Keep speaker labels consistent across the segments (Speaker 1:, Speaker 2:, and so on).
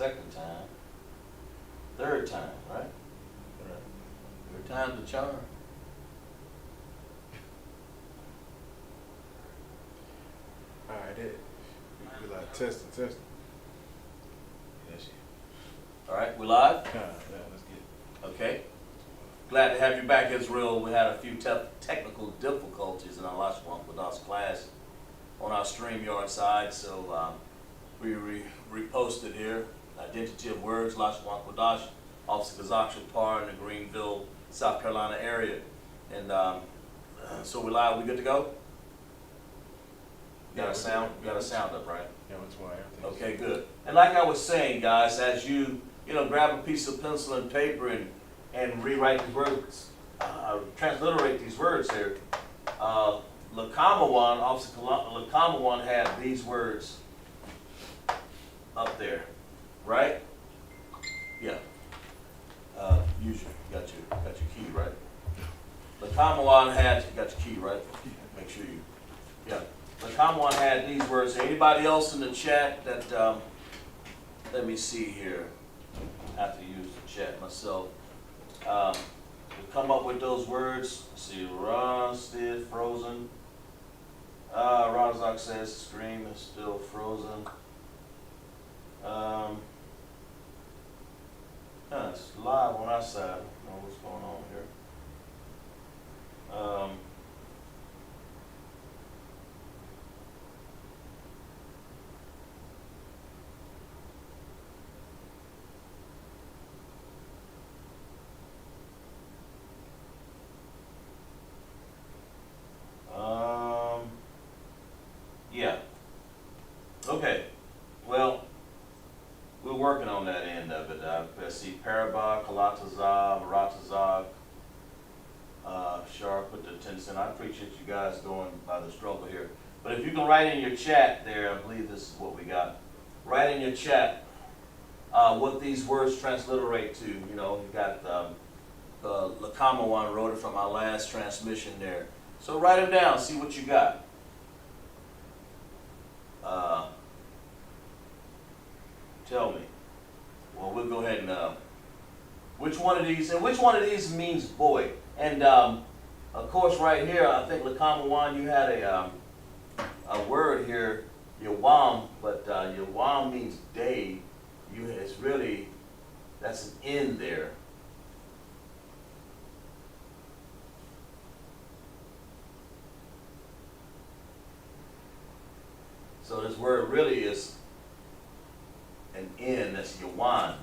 Speaker 1: second time. Third time, right? Third time's the charm.
Speaker 2: All right, we like testing.
Speaker 1: Yes. All right, we live?
Speaker 2: Yeah, let's get it.
Speaker 1: Okay. Glad to have you back, Israel. We had a few technical difficulties in our Lashawan Qadash class on our StreamYard side, so we reposted here. Identity of words, Lashawan Qadash, Officer Qadash in the Greenville, South Carolina area. And so we live, we good to go? We got a sound up, right?
Speaker 2: Yeah, that's why everything.
Speaker 1: Okay, good. And like I was saying, guys, as you grab a piece of pencil and paper and rewrite the words, transliterate these words here. Lakamawan, Officer Lakamawan had these words up there, right? Yeah. Usually, you got your key, right? Lakamawan had, you got your key, right? Make sure you, yeah. Lakamawan had these words. Anybody else in the chat that, let me see here. I have to use the chat myself. We come up with those words. Let's see, rusted, frozen. Razak says the screen is still frozen. It's live on our side. I don't know what's going on here. Yeah. Okay. Well, we're working on that end of it. I see Parabah, Kalatazah, Maratazah, Sharp put the 10 cent. I appreciate you guys going by the struggle here. But if you can write in your chat there, I believe this is what we got. Write in your chat what these words transliterate to. You know, you got Lakamawan wrote it from our last transmission there. So write them down, see what you got. Tell me. Well, we'll go ahead and which one of these means boy? And of course, right here, I think Lakamawan, you had a word here, Yawam, but Yawam means day. It's really, that's an N there. So this word really is an N, that's Yawan.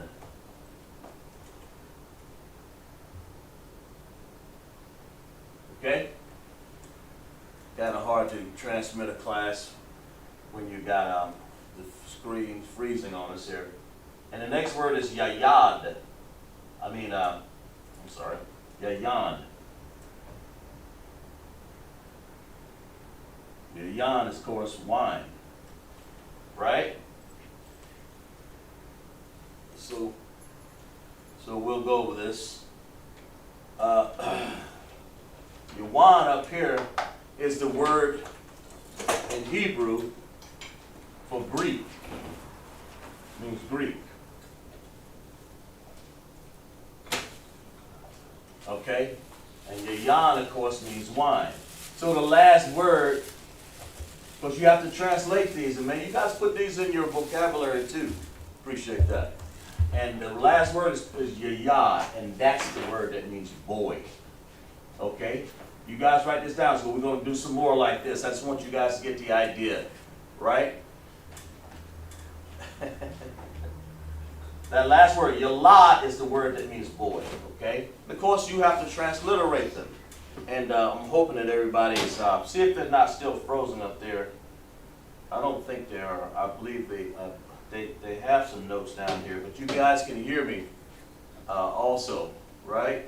Speaker 1: Okay? Kind of hard to transmit a class when you got the screen freezing on us here. And the next word is Yayad. Yayan. Yayan is, of course, wine. Right? So we'll go with this. Yawan up here is the word in Hebrew for Greek. It means Greek. Okay? And Yayan, of course, means wine. So the last word, because you have to translate these, and man, you guys put these in your vocabulary too. Appreciate that. And the last word is yayad, and that's the word that means boy. Okay? You guys write this down, so we're going to do some more like this. I just want you guys to get the idea, right? That last word, yalad, is the word that means boy, okay? Of course, you have to transliterate them. And I'm hoping that everybody's, see if they're not still frozen up there. I don't think they are. I believe they have some notes down here, but you guys can hear me also, right?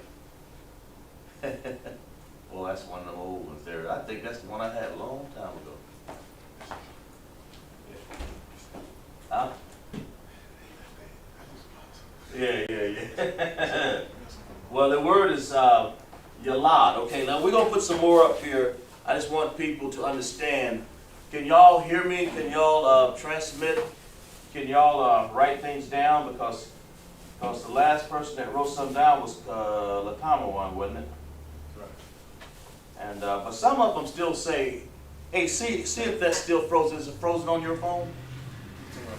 Speaker 1: Well, that's one of the old ones there. I think that's the one I had a long time ago. Huh? Yeah. Well, the word is yalad. Okay, now we're going to put some more up here. I just want people to understand. Can y'all hear me? Can y'all transmit? can y'all write things down, because the last person that wrote something down was Lashawan, wasn't it?
Speaker 2: Right.
Speaker 1: And but some of them still say, hey, see if that's still frozen. Is it frozen on your phone?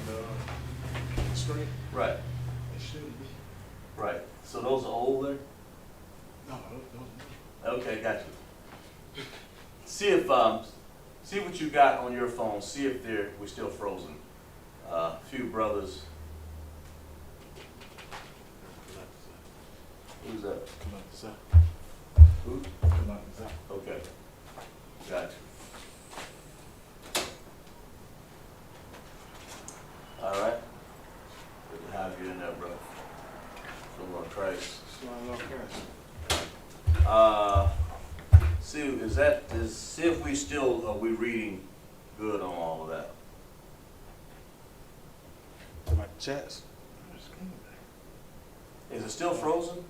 Speaker 2: The screen?
Speaker 1: Right,
Speaker 2: It shouldn't be.
Speaker 1: right. So those are older?
Speaker 2: No, those
Speaker 1: Okay, got you. See if see what you got on your phone. See if we're still frozen. A few brothers. Who's that?
Speaker 2: come out the side.
Speaker 1: Who?
Speaker 2: Come out the side.
Speaker 1: Okay. Got you. All right. Good to have you in there, bro. So we're gonna try.
Speaker 2: Slide off cash.
Speaker 1: See if we still are we reading good on all of that.
Speaker 2: To my chest.
Speaker 1: Is it still frozen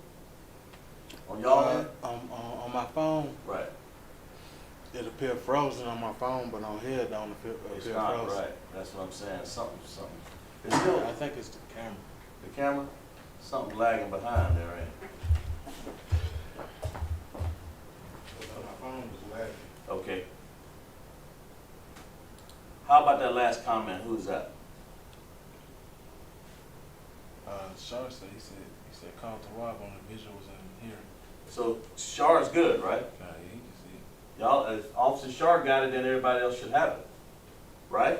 Speaker 1: on y'all end?
Speaker 2: On my phone,
Speaker 1: Right.
Speaker 2: it appear frozen on my phone, but on here it don't appear
Speaker 1: It's
Speaker 2: frozen.
Speaker 1: not right. That's what I'm saying. Something. It's still
Speaker 2: I think it's the camera.
Speaker 1: the camera. Something lagging behind there, ain't it?
Speaker 2: My phone was lagging.
Speaker 1: Okay. How about that last comment? Who's that?
Speaker 2: Shar said he said call to Rob on the visuals in here.
Speaker 1: So Shar's good, right?
Speaker 2: He can see.
Speaker 1: Y'all, if Officer Shar got it, then everybody else should have it, right?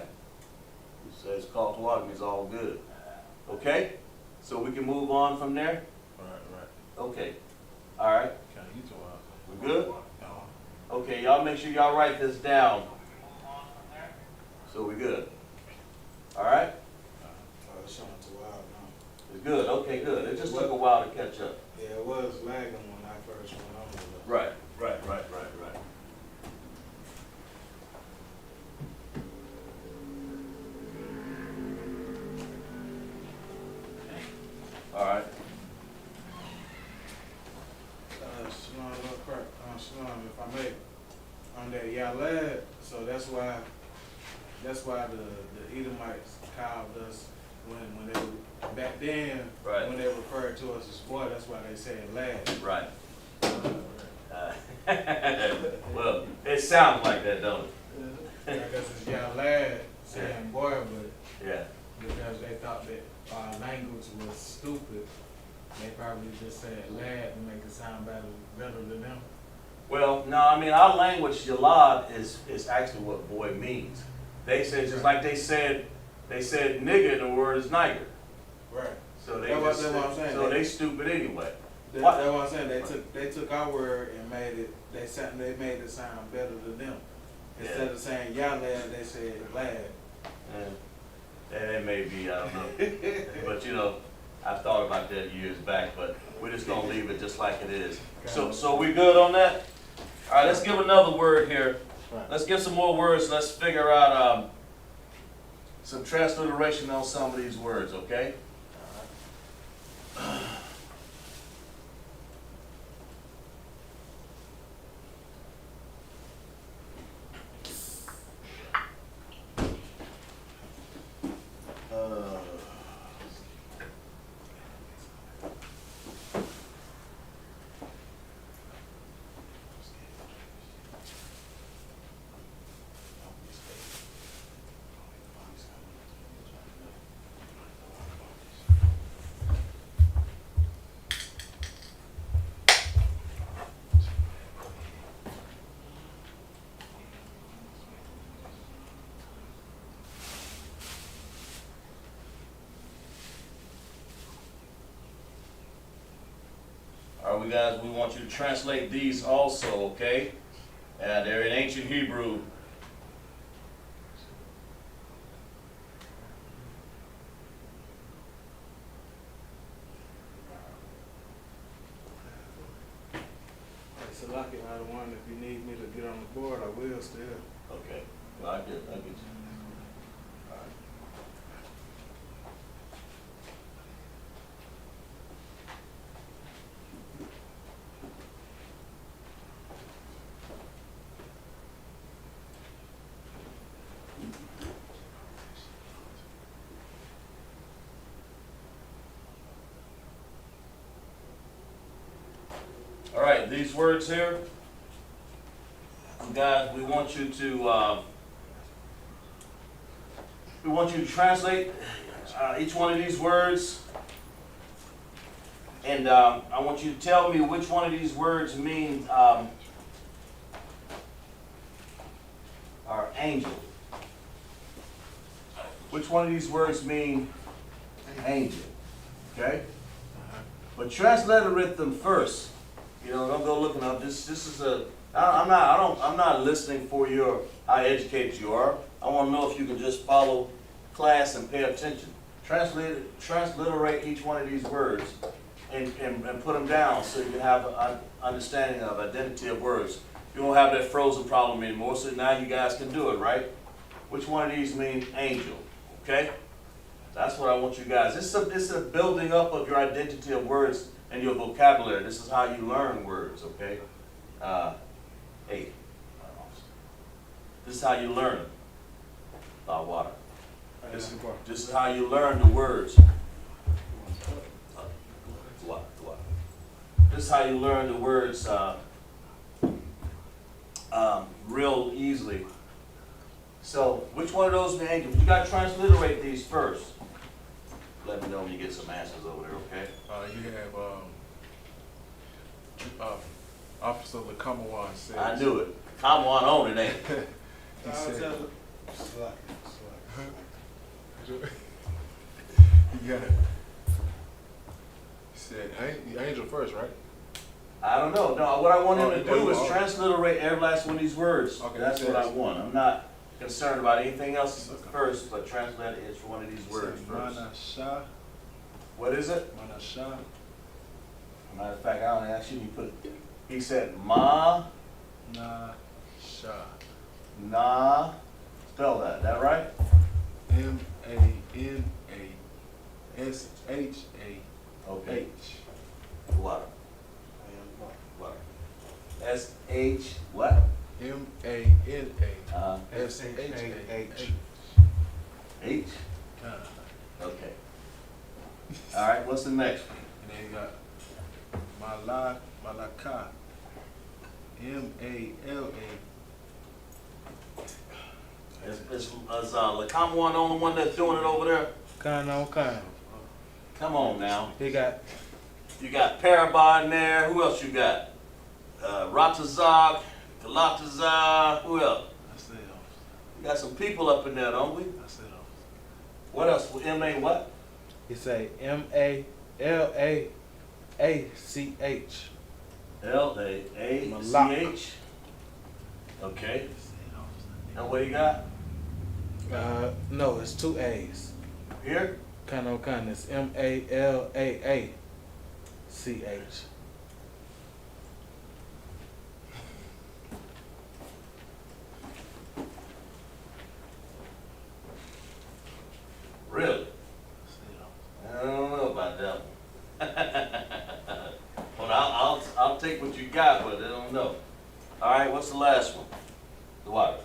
Speaker 1: He says call to log is all good. Okay? So we can move on from there?
Speaker 2: Right.
Speaker 1: Okay. All right.
Speaker 2: Kind of you to Rob.
Speaker 1: We good?
Speaker 2: No.
Speaker 1: Okay, y'all make sure y'all write this down. So we good. All right?
Speaker 2: Showing to Rob now.
Speaker 1: It's good. Okay, good. It just took a while to catch up.
Speaker 2: Yeah, it was lagging when I first went on with it.
Speaker 1: Right. All right.
Speaker 2: Shalom, little crack. Shalom, if I may. On that YAHANNA, so that's why the Edomites called us when they were, back then,
Speaker 1: Right.
Speaker 2: when they referred to us as boy, that's why they said lad.
Speaker 1: Right. Well, it sounds like that, don't it?
Speaker 2: I guess it's YAHANNA saying boy, but
Speaker 1: Yeah.
Speaker 2: because they thought that our language was stupid, they probably just said lad to make it sound better than them.
Speaker 1: Well, no, I mean, our language, yalad, is actually what boy means. They said, just like they said nigger, and the word is nigger.
Speaker 2: Right.
Speaker 1: So they
Speaker 2: That's
Speaker 1: just,
Speaker 2: what I'm saying.
Speaker 1: so they stupid anyway.
Speaker 2: That's
Speaker 1: What?
Speaker 2: what I'm saying. They took our word and made it sound better than them. Instead of saying y'all lad, they said lad.
Speaker 1: And it may be, I don't know. But you know, I've thought about that years back, but we're just gonna leave it just like it is. So we good on that? All right, let's give another word here.
Speaker 2: Right.
Speaker 1: Let's give some more words. Let's figure out some transliteration on some of these words, okay? All right, guys, we want you to translate these also, okay? They're in ancient Hebrew.
Speaker 2: So like it, I one. If you need me to get on the board, I will still.
Speaker 1: Okay, well, I get you. All right. All right, these words here, guys, we want you to translate each one of these words, and I want you to tell me which one of these words means our angel. Which one of these words mean angel? Okay? But transliterate them first. You know, don't go looking up. This is a. I'm not listening for your how educated you are. I want to know if you can just follow class and pay attention. Transliterate each one of these words and put them down so you can have an understanding of identity of words. You won't have that frozen problem anymore. So now you guys can do it, right? Which one of these means angel? Okay. That's what I want you guys. This is a building up of your identity of words and your vocabulary. This is how you learn words, okay? Hey. This is how you learn about water. This is how you learn the words. This is how you learn the words real easily. So, which one of those mean angel? You got to transliterate these first. Let me know when you get some answers over there, okay?
Speaker 3: You have Officer Lashawan says.
Speaker 1: I knew it. Come on it, ain't it?
Speaker 3: He said. You got it. He said angel first, right?
Speaker 1: I don't know. No, what I want him to do is
Speaker 3: oh.
Speaker 1: transliterate every last one of these words.
Speaker 3: Okay,
Speaker 1: That's what I want. I'm not concerned about anything else
Speaker 3: Okay.
Speaker 1: first, but translate each one of these words first.
Speaker 3: Manasha.
Speaker 1: What is it?
Speaker 3: Manasha.
Speaker 1: Matter of fact, I don't actually put it. He said ma
Speaker 3: Nasha.
Speaker 1: na. Spell that. That right?
Speaker 3: MANASHA.
Speaker 1: Okay. Water. Water. S-H what?
Speaker 3: MANASHA.
Speaker 1: H? Okay. All right, what's the next one?
Speaker 3: And then you got Malaka. MALA.
Speaker 1: Is Lashawan the only one that's doing it over there?
Speaker 2: Kind on kind.
Speaker 1: Come on now.
Speaker 2: He got
Speaker 1: You got Parabah in there. Who else you got? Ratazak, Galatazar. Who else?
Speaker 3: I said
Speaker 1: We got some people up in there, don't we?
Speaker 3: I said
Speaker 1: What else? M.A. what?
Speaker 2: he say MALAACH.
Speaker 1: L-A-A-C-H. Okay. And what you got?
Speaker 2: No, it's two A's.
Speaker 1: Here?
Speaker 2: Kind on kind. It's MALAACH.
Speaker 1: Really? I don't know about that one. Well, I'll take what you got, but I don't know. All right, what's the last one? The water.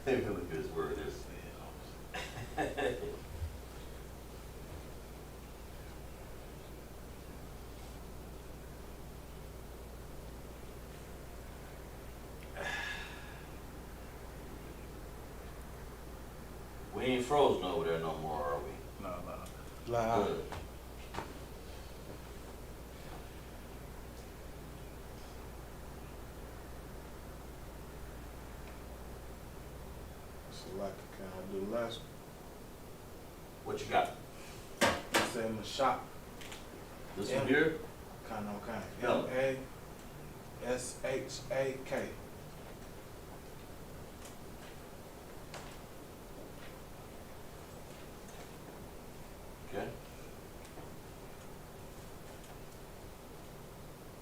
Speaker 1: Look at this word. We ain't frozen over there no more, are we?
Speaker 3: No.
Speaker 2: La.
Speaker 1: Good.
Speaker 2: So like, can I do the last one?
Speaker 1: What you got?
Speaker 2: He say Mashak.
Speaker 1: This
Speaker 2: Yeah.
Speaker 1: one here?
Speaker 2: Kind on kind.
Speaker 1: No.
Speaker 2: MASHAK.
Speaker 1: Okay.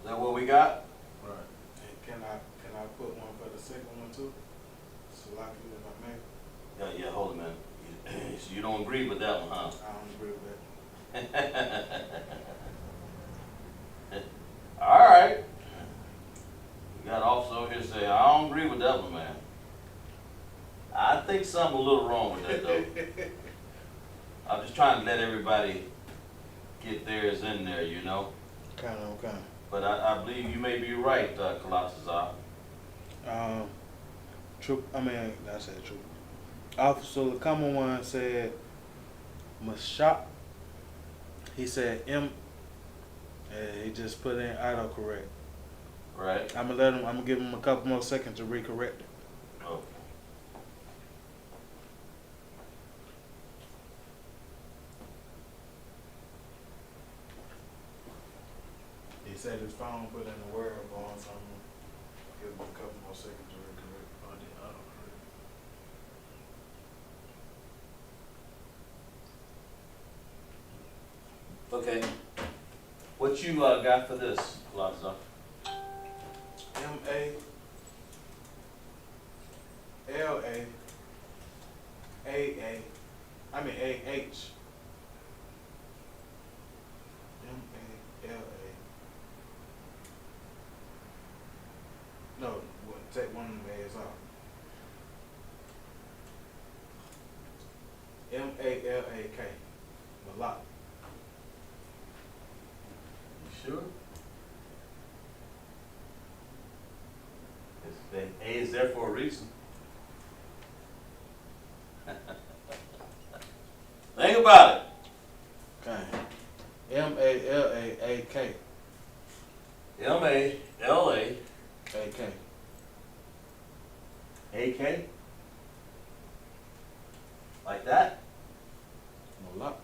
Speaker 1: Is that what we got?
Speaker 3: Right.
Speaker 2: And can I put one for the second one too? So like if I may.
Speaker 1: Yeah, hold it, man. So you don't agree with that one, huh?
Speaker 2: I don't agree with that.
Speaker 1: All right. We got officer over here say, I don't agree with that one, man. I think something a little wrong with that, though. I'm just trying to let everybody get theirs in there, you know.
Speaker 2: Kind of.
Speaker 1: But I believe you may be right, Colossus.
Speaker 2: Troop. I mean, I said troop. Officer the common one said Mashak. He said M. He just put in autocorrect.
Speaker 1: Right.
Speaker 2: I'm gonna give him a couple more seconds to recorrect it.
Speaker 1: Okay.
Speaker 2: He said his phone put in the word on something. Give him a couple more seconds to recorrect.
Speaker 3: On the autocorrect.
Speaker 1: Okay. What you got for this, Colossus?
Speaker 2: M-A-L-A-A-A. M-A-L-A. No, take one of them A's off. M-A-L-A-K. Malak.
Speaker 1: You sure? The A is there for a reason. Think about it.
Speaker 2: Okay. M-A-L-A-A-K.
Speaker 1: M-A-L-A-A-K.
Speaker 2: A-K.
Speaker 1: Like that?
Speaker 2: Malak.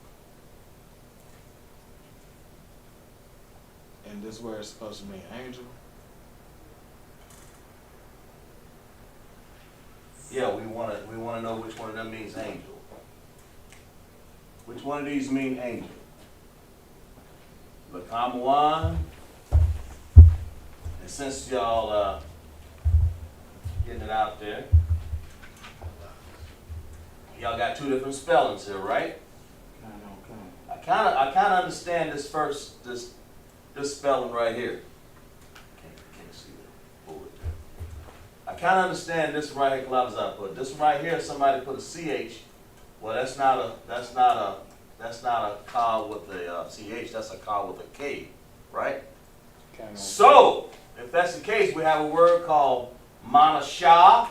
Speaker 2: And this word is supposed to mean angel.
Speaker 1: Yeah, we wanna know which one of them means angel. Which one of these mean angel? The common one. And since y'all getting it out there, y'all got two different spellings here, right? I kinda understand this spelling right here. Can't see the bullet there. I kinda understand this right here, gloves I put. This right here, somebody put a CH. Well, that's not a ka with a CH, that's a ka with a K, right? So, if that's the case, we have a word called manashah.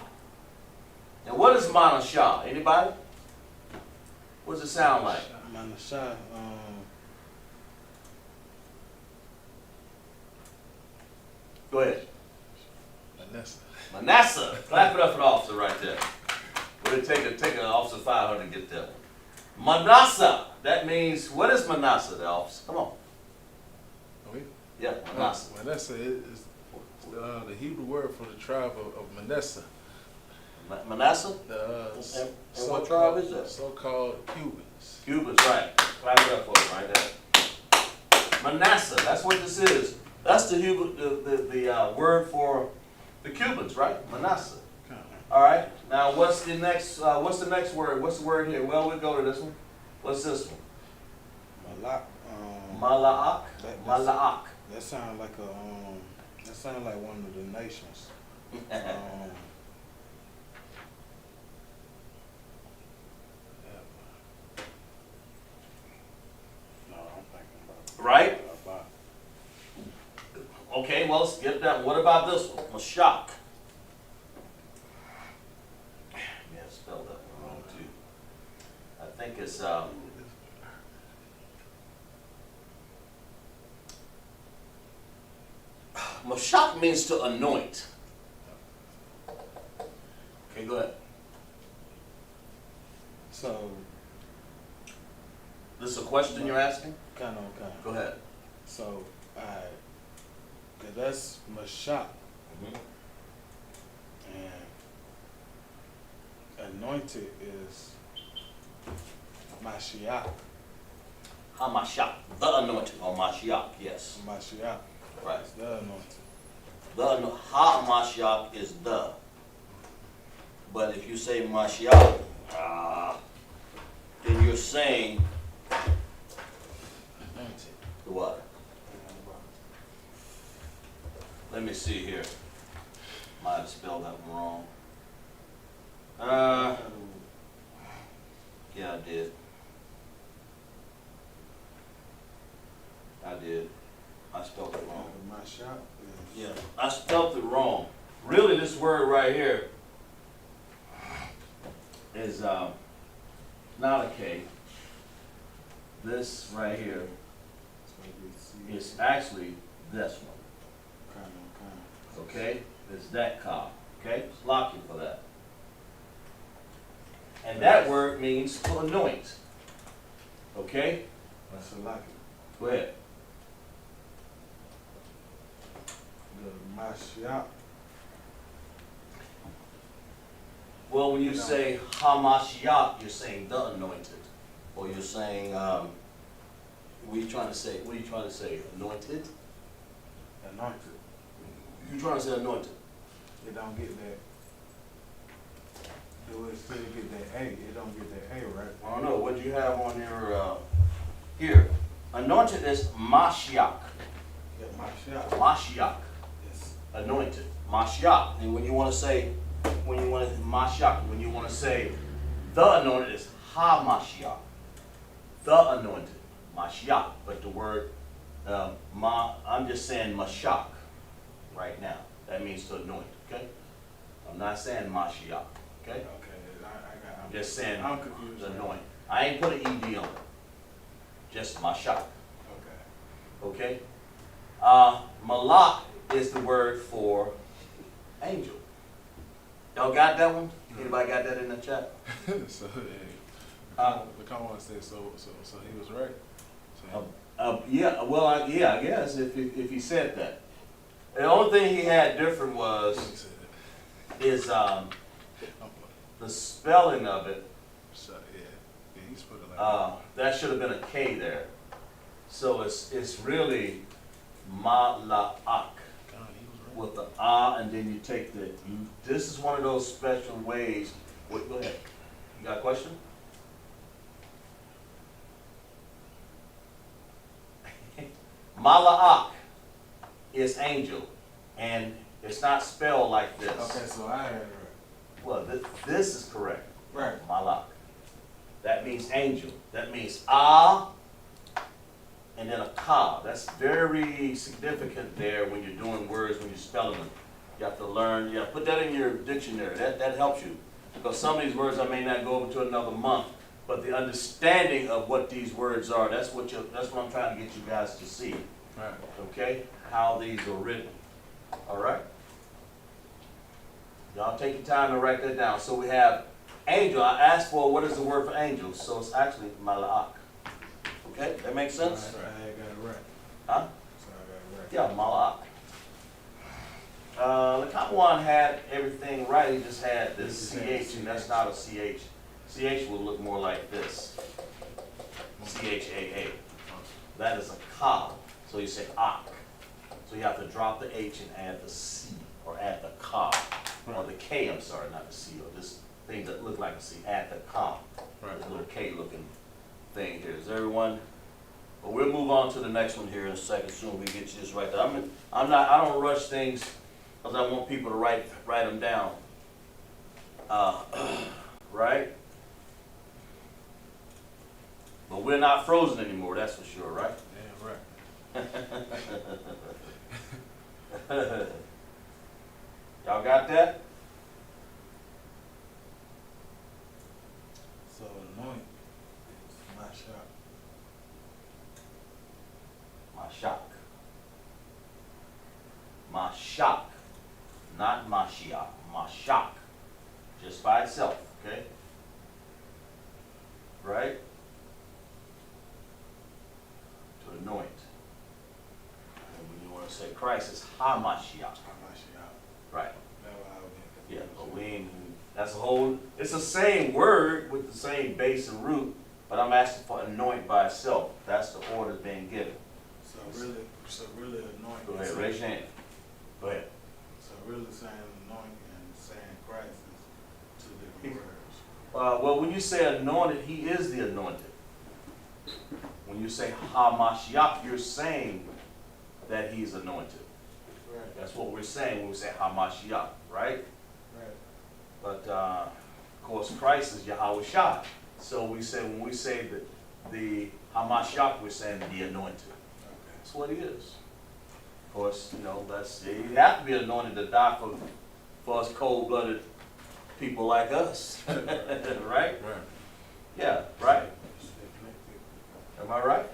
Speaker 1: And what is manashah? Anybody? What does it sound like?
Speaker 2: Manashah,
Speaker 1: Go ahead.
Speaker 3: Vanessa.
Speaker 1: Manasseh. Clap it up for the officer right there. Would it take an officer 500 to get that one? Manasseh. That means, what is Manasseh, the officer? Come on. Yeah, Manasseh.
Speaker 3: Manasseh is the Hebrew word for the tribe of Manasseh.
Speaker 1: Manasseh? And what tribe is that?
Speaker 3: So-called Cubans.
Speaker 1: Cubans, right. Clap it up for them right there. Manasseh, that's what this is. That's the Hebrew, the word for the Cubans, right? Manasseh. All right. Now, what's the next word? What's the word here? Well, we'll go to this one. What's this one?
Speaker 2: Malak.
Speaker 1: Mala'ak. Mala'ak.
Speaker 2: That sounds like that sounds like one of the nations. No, I'm thinking about.
Speaker 1: Right? Okay, well, let's get that. What about this one? Mashak. Yeah, I spelled that one wrong too. I think it's Mashak means to anoint. Okay, go ahead.
Speaker 2: So,
Speaker 1: This is a question you're asking?
Speaker 2: kind of.
Speaker 1: Go ahead.
Speaker 2: So, alright. Cause that's Mashak and anointed is Mashiach.
Speaker 1: HaMashiach, the anointed, or Mashiach, yes.
Speaker 2: Mashiach.
Speaker 1: Right.
Speaker 2: It's the anointed.
Speaker 1: HaMashiach is the. But if you say Mashiach, then you're saying
Speaker 2: Anointed.
Speaker 1: the what? Let me see here. Might have spelled that one wrong. Yeah, I did. did. I spelled it wrong.
Speaker 2: My shop is.
Speaker 1: Yeah, I spelled it wrong. Really, this word right here is not a K. This right here is actually this one. Okay, it's that car. Okay, lock you for that. And that word means to anoint. Okay,
Speaker 2: That's a lock.
Speaker 1: go ahead.
Speaker 2: The Mashiach.
Speaker 1: Well, when you say Hamashiach, you're saying the anointed, or you're saying, what are you trying to say? What are you trying to say? Anointed?
Speaker 2: Anointed.
Speaker 1: You're trying to say anointed.
Speaker 2: It don't get that. Do it still get that A? It don't get that A, right?
Speaker 1: I don't know. What do you have on your here? Anointed is Mashiach.
Speaker 2: Yeah, Mashiach.
Speaker 1: Mashiach.
Speaker 2: Yes.
Speaker 1: Anointed. Mashiach. And when you want to say, Mashiach, when you want to say the anointed is HaMashiach. The anointed. Mashiach. But the word, I'm just saying Mashiach right now. That means to anoint, okay? I'm not saying Mashiach, okay?
Speaker 2: Okay.
Speaker 1: I'm just saying
Speaker 2: I'm confused.
Speaker 1: the anoint. I ain't put an ED on it. Just Mashiach,
Speaker 2: Okay.
Speaker 1: okay? Malak is the word for angel. Y'all got that one? Anybody got that in the chat?
Speaker 3: So the comment said so he was right. So,
Speaker 1: Yeah, well, I guess if he said that. The only thing he had different
Speaker 3: he
Speaker 1: was
Speaker 3: said
Speaker 1: is
Speaker 3: that.
Speaker 1: the spelling of it.
Speaker 3: So, yeah, he's put it like
Speaker 1: That should have been a K there. So it's really Malak
Speaker 3: God, he was right.
Speaker 1: with the and then you take the this is one of those special ways. Wait, go ahead. You got a question? Malak is angel, and it's not spelled like this.
Speaker 2: Okay, so I had it right.
Speaker 1: Well, this is correct.
Speaker 2: Right.
Speaker 1: Malak. That means angel. That means and then a ka. That's very significant there when you're doing words, when you're spelling them. You have to learn, you have to put that in your dictionary. That helps you. Because some of these words I may not go over to another month, but the understanding of what these words are, that's what I'm trying to get you guys to see.
Speaker 3: Right.
Speaker 1: Okay? How these are written. All right? Y'all take your time to write that down. So we have angel. I asked for what is the word for angel, so it's actually malak. Okay? That makes sense?
Speaker 2: I got it right.
Speaker 1: Huh?
Speaker 2: So I got it right.
Speaker 1: Yeah, malak. The top one had everything right. He just had this CH, and that's not a CH. CH will look more like this. CHAA. That is a ka. So you say ak. So you have to drop the H and add the C, or add the ka, or the K, I'm sorry, not the C, or this thing that look like a C, add the ka.
Speaker 3: Right.
Speaker 1: This little K looking thing here. Is everyone? But we'll move on to the next one here in a second, soon we get you this right there. I don't rush things, because I want people to write them down. Right? But we're not frozen anymore, that's for sure, right?
Speaker 3: Yeah, right.
Speaker 1: Y'all got that?
Speaker 2: So anoint is Mashiach.
Speaker 1: Mashak. Mashak. Not Mashiach. Mashak. Just by itself, okay? Right? To anoint. And when you want to say Christ, it's HaMashiach.
Speaker 2: Mashiach.
Speaker 1: Right.
Speaker 2: That's what I would
Speaker 1: Yeah, but we ain't, that's a whole, it's the same word with the same base and root, but I'm asking for anoint by itself. That's the order being given.
Speaker 2: So really anoint.
Speaker 1: Go ahead, raise your hand. Go ahead.
Speaker 2: So really saying anoint and saying Christ is two different words.
Speaker 1: Well, when you say anointed, he is the anointed. When you say HaMashiach, you're saying that he's anointed.
Speaker 2: Right.
Speaker 1: That's what we're saying when we say HaMashiach, right?
Speaker 2: Right.
Speaker 1: But of course, Christ is Yahweh Shai. So we say when we say that the HaMashiach, we're saying the anointed.
Speaker 2: Okay.
Speaker 1: That's what he is. Of course, you know, you have to be anointed to die for us cold-blooded people like us. Right?
Speaker 3: Right.
Speaker 1: Yeah, right? Am I right?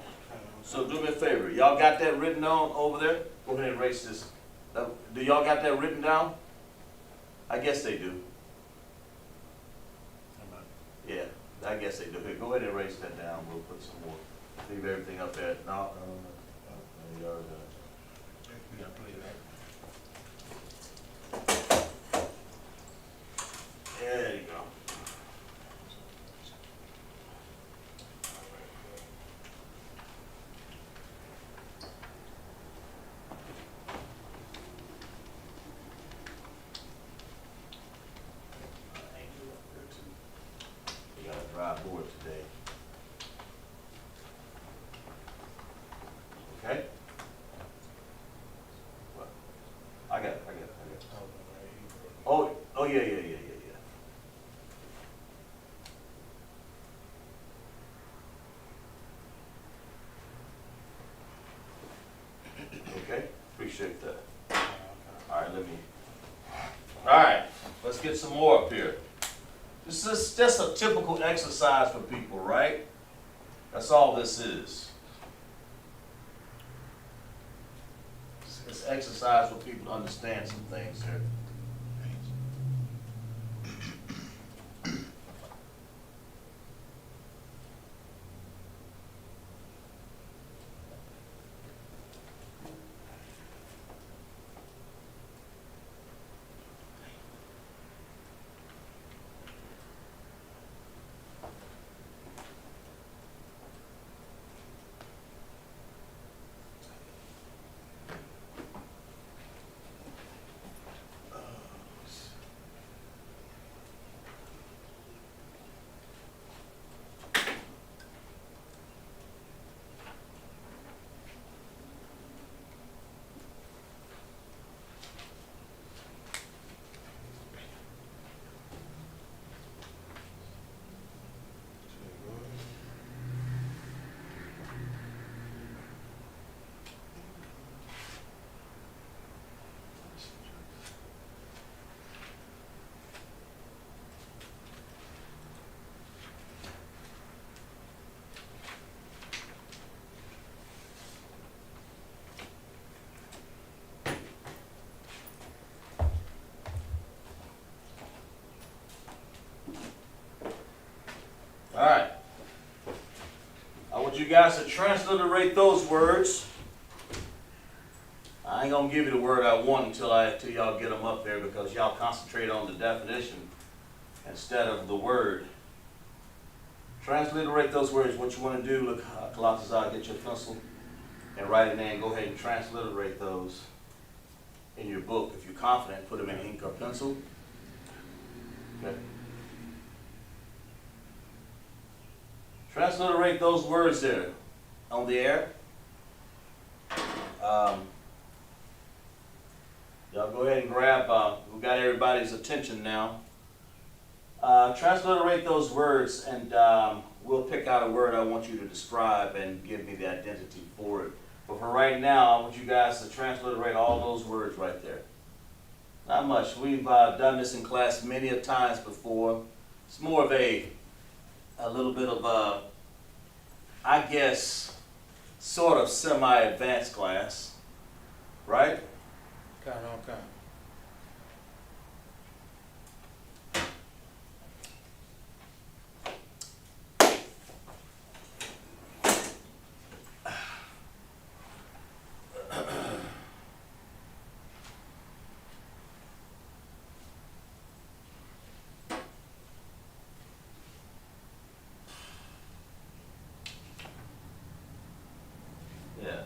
Speaker 1: So do me a favor. Y'all got that written down over there? Go ahead and erase this. Do y'all got that written down? I guess they do. Yeah, I guess they do. Here, go ahead and erase that down. We'll put some more. Leave everything up there. No, you already done it.
Speaker 3: We gotta play that.
Speaker 1: There you go. We got a dry board today. Okay? What? I got it. Oh, yeah. Okay, appreciate that. All right, let's get some more up here. This is just a typical exercise for people, right? That's all this is. It's exercise for people to understand some things here. All right. I want you guys to transliterate those words. I ain't gonna give you the word I want until y'all get them up there, because y'all concentrate on the definition instead of the word. Transliterate those words. What you want to do? Look, Colossians, get your pencil and write it in. Go ahead and transliterate those in your book. If you're confident, put them in ink or pencil. Okay. Transliterate those words there on the air. Y'all go ahead and grab, we've got everybody's attention now. Transliterate those words, and we'll pick out a word I want you to describe and give me the identity for it. But for right now, I want you guys to transliterate all those words right there. Not much. We've done this in class many a times before. It's more of a little bit of I guess, sort of semi-advanced class, right?
Speaker 2: Kind of.
Speaker 1: Yeah.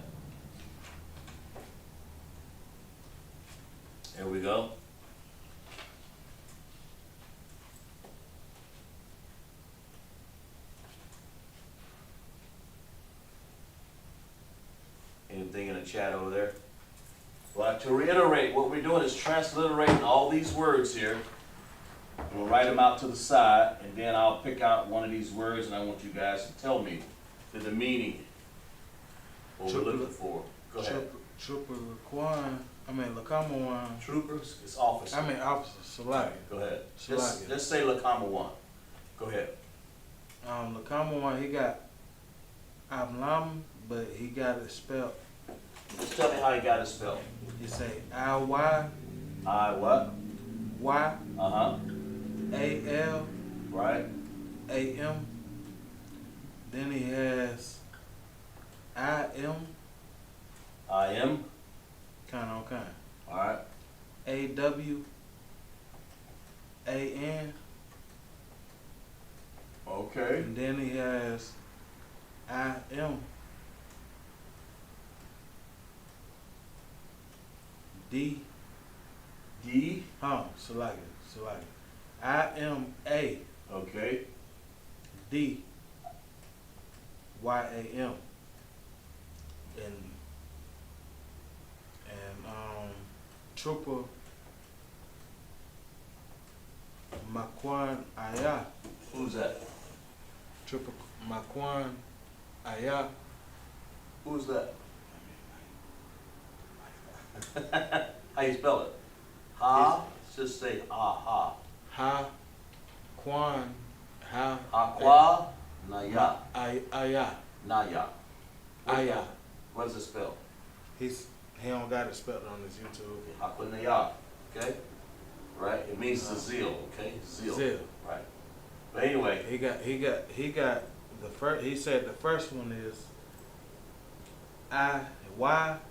Speaker 1: There we go. Anything in the chat over there? Well, to reiterate, what we're doing is transliterating all these words here. And we'll write them out to the side, and then I'll pick out one of these words, and I want you guys to tell me the meaning what we're looking for. Go ahead.
Speaker 2: Trooper Lakamowan.
Speaker 1: Troopers, it's officer.
Speaker 2: Officer Salaki.
Speaker 1: Go ahead.
Speaker 2: Salaki.
Speaker 1: Just say Lakama one. Go ahead.
Speaker 2: Lakamowan, he got Ablam, but he got it spelled.
Speaker 1: Just tell me how you got it spelled.
Speaker 2: He say I-Y.
Speaker 1: I what?
Speaker 2: Y.
Speaker 1: Uh-huh.
Speaker 2: A-L.
Speaker 1: Right.
Speaker 2: A-M. Then he has I-M.
Speaker 1: I am.
Speaker 2: Kind on kind.
Speaker 1: Alright.
Speaker 2: A-W-A-N.
Speaker 1: Okay.
Speaker 2: And then he has I-M. D.
Speaker 1: D.
Speaker 2: Salaki. I-M-A.
Speaker 1: Okay.
Speaker 2: D. Y-A-M. And Trooper Makwan Aya.
Speaker 1: Who's that?
Speaker 2: Trooper Makwan Aya.
Speaker 1: Who's that? How you spell it? Ha? Just say ha.
Speaker 2: Ha Kwan Ha
Speaker 1: Aqua Naya.
Speaker 2: Aya.
Speaker 1: Naya.
Speaker 2: Aya.
Speaker 1: What does it spell?
Speaker 2: He don't got it spelled on his YouTube.
Speaker 1: Aqua Naya. Okay? Right? It means the zeal, okay? Zeal. Right. But anyway.
Speaker 2: He got the first. He said the first one is I-Y-A-L-A-M.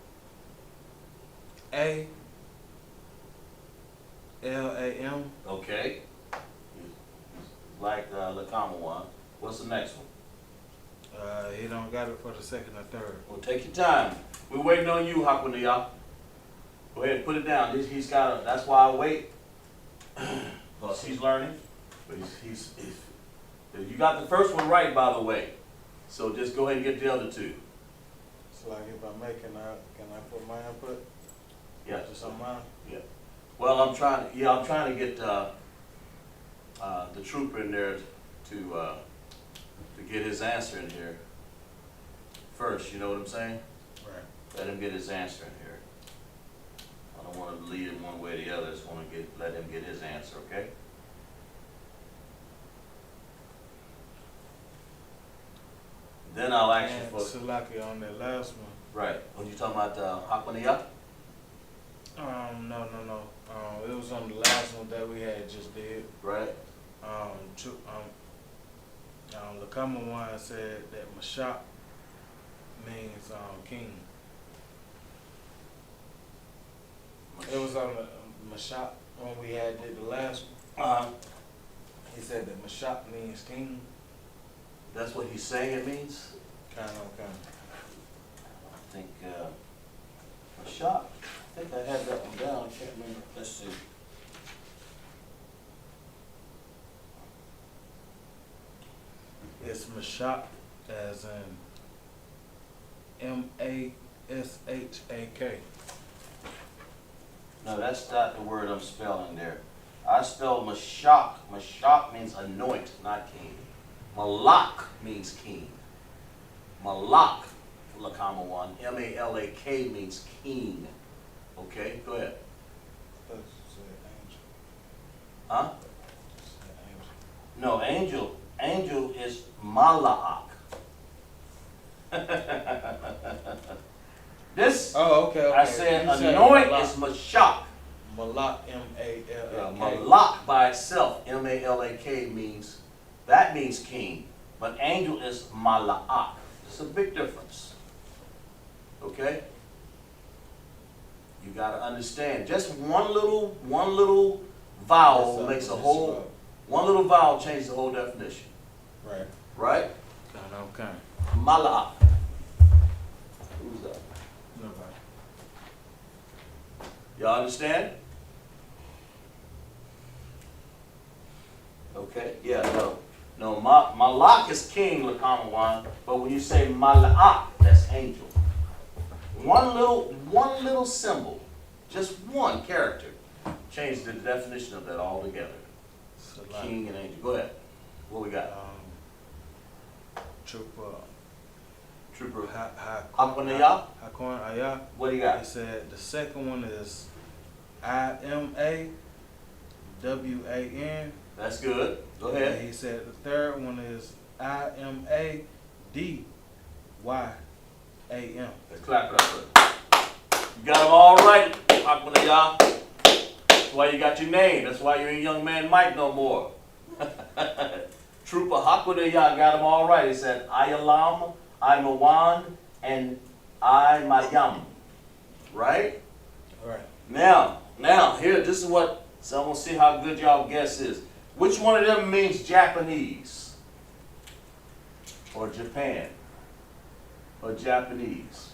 Speaker 1: Okay. Like Lakama one. What's the next one?
Speaker 2: He don't got it for the second or third.
Speaker 1: Well, take your time. We're waiting on you, Hakunaya. Go ahead, put it down. He's got it. That's why I wait. Because he's learning. But he's you got the first one right, by the way. So just go ahead and get the other two.
Speaker 2: So like if I make, can I put my input?
Speaker 1: Yeah.
Speaker 2: Just on mine?
Speaker 1: Yeah. Well, I'm trying to get the trooper in there to get his answer in here first. You know what I'm saying?
Speaker 2: Right.
Speaker 1: Let him get his answer in here. I don't want to lead him one way or the other. I just want to let him get his answer, okay? Then I'll ask you for...
Speaker 2: Salaki on that last one.
Speaker 1: Right. When you talking about Hakuniya?
Speaker 2: No. It was on the last one that we had just did.
Speaker 1: Right.
Speaker 2: Lakama one said that Mashak means king. It was on the Mashak when we had did the last one. He said that Mashak means king.
Speaker 1: That's what he's saying it means?
Speaker 2: Kind of.
Speaker 1: I think, a shot. I think I had that one down. I can't remember. Let's see.
Speaker 2: It's Mashak as in M-A-S-H-A-K.
Speaker 1: No, that's not the word I'm spelling there. I spelled Mashak. Mashak means anoint, not king. Malak means king. Malak, Lakama one. M-A-L-A-K means king. Okay, go ahead. Huh? No, angel. Angel is Malak. This,
Speaker 2: Oh, okay.
Speaker 1: I said anoint is Mashak.
Speaker 2: Malak, M-A-L-A-K.
Speaker 1: Malak by itself, M-A-L-A-K means, that means king. But angel is Malak. It's a big difference. Okay? You gotta understand. Just one little vowel makes a whole, one little vowel changes the whole definition.
Speaker 2: Right.
Speaker 1: Right?
Speaker 2: Okay.
Speaker 1: Malak. Who's that?
Speaker 2: Nobody.
Speaker 1: Y'all understand? Okay, yeah, no, Malak is king, Lakamawan, but when you say Malak, that's angel. One little symbol, just one character, changed the definition of that altogether. King and angel. Go ahead. What we got?
Speaker 2: Trooper
Speaker 1: Trooper
Speaker 2: Hakwan
Speaker 1: Hakwanaya.
Speaker 2: Aya.
Speaker 1: What do you
Speaker 2: He
Speaker 1: got?
Speaker 2: said the second one is IMAWAN.
Speaker 1: That's good. Go
Speaker 2: And
Speaker 1: ahead.
Speaker 2: he said the third one is IMADYAM.
Speaker 1: Let's clap it up for it. You got them all right, Hakwanaya. That's why you got your name. That's why you ain't young man Mike no more. Trooper Hakwanaya got them all right. He said Ayalam, Imawan, and Imayam. Right?
Speaker 2: All right.
Speaker 1: Now, here, this is what, so I'm going to see how good y'all guess is. Which one of them means Japanese? Or Japan? Or Japanese?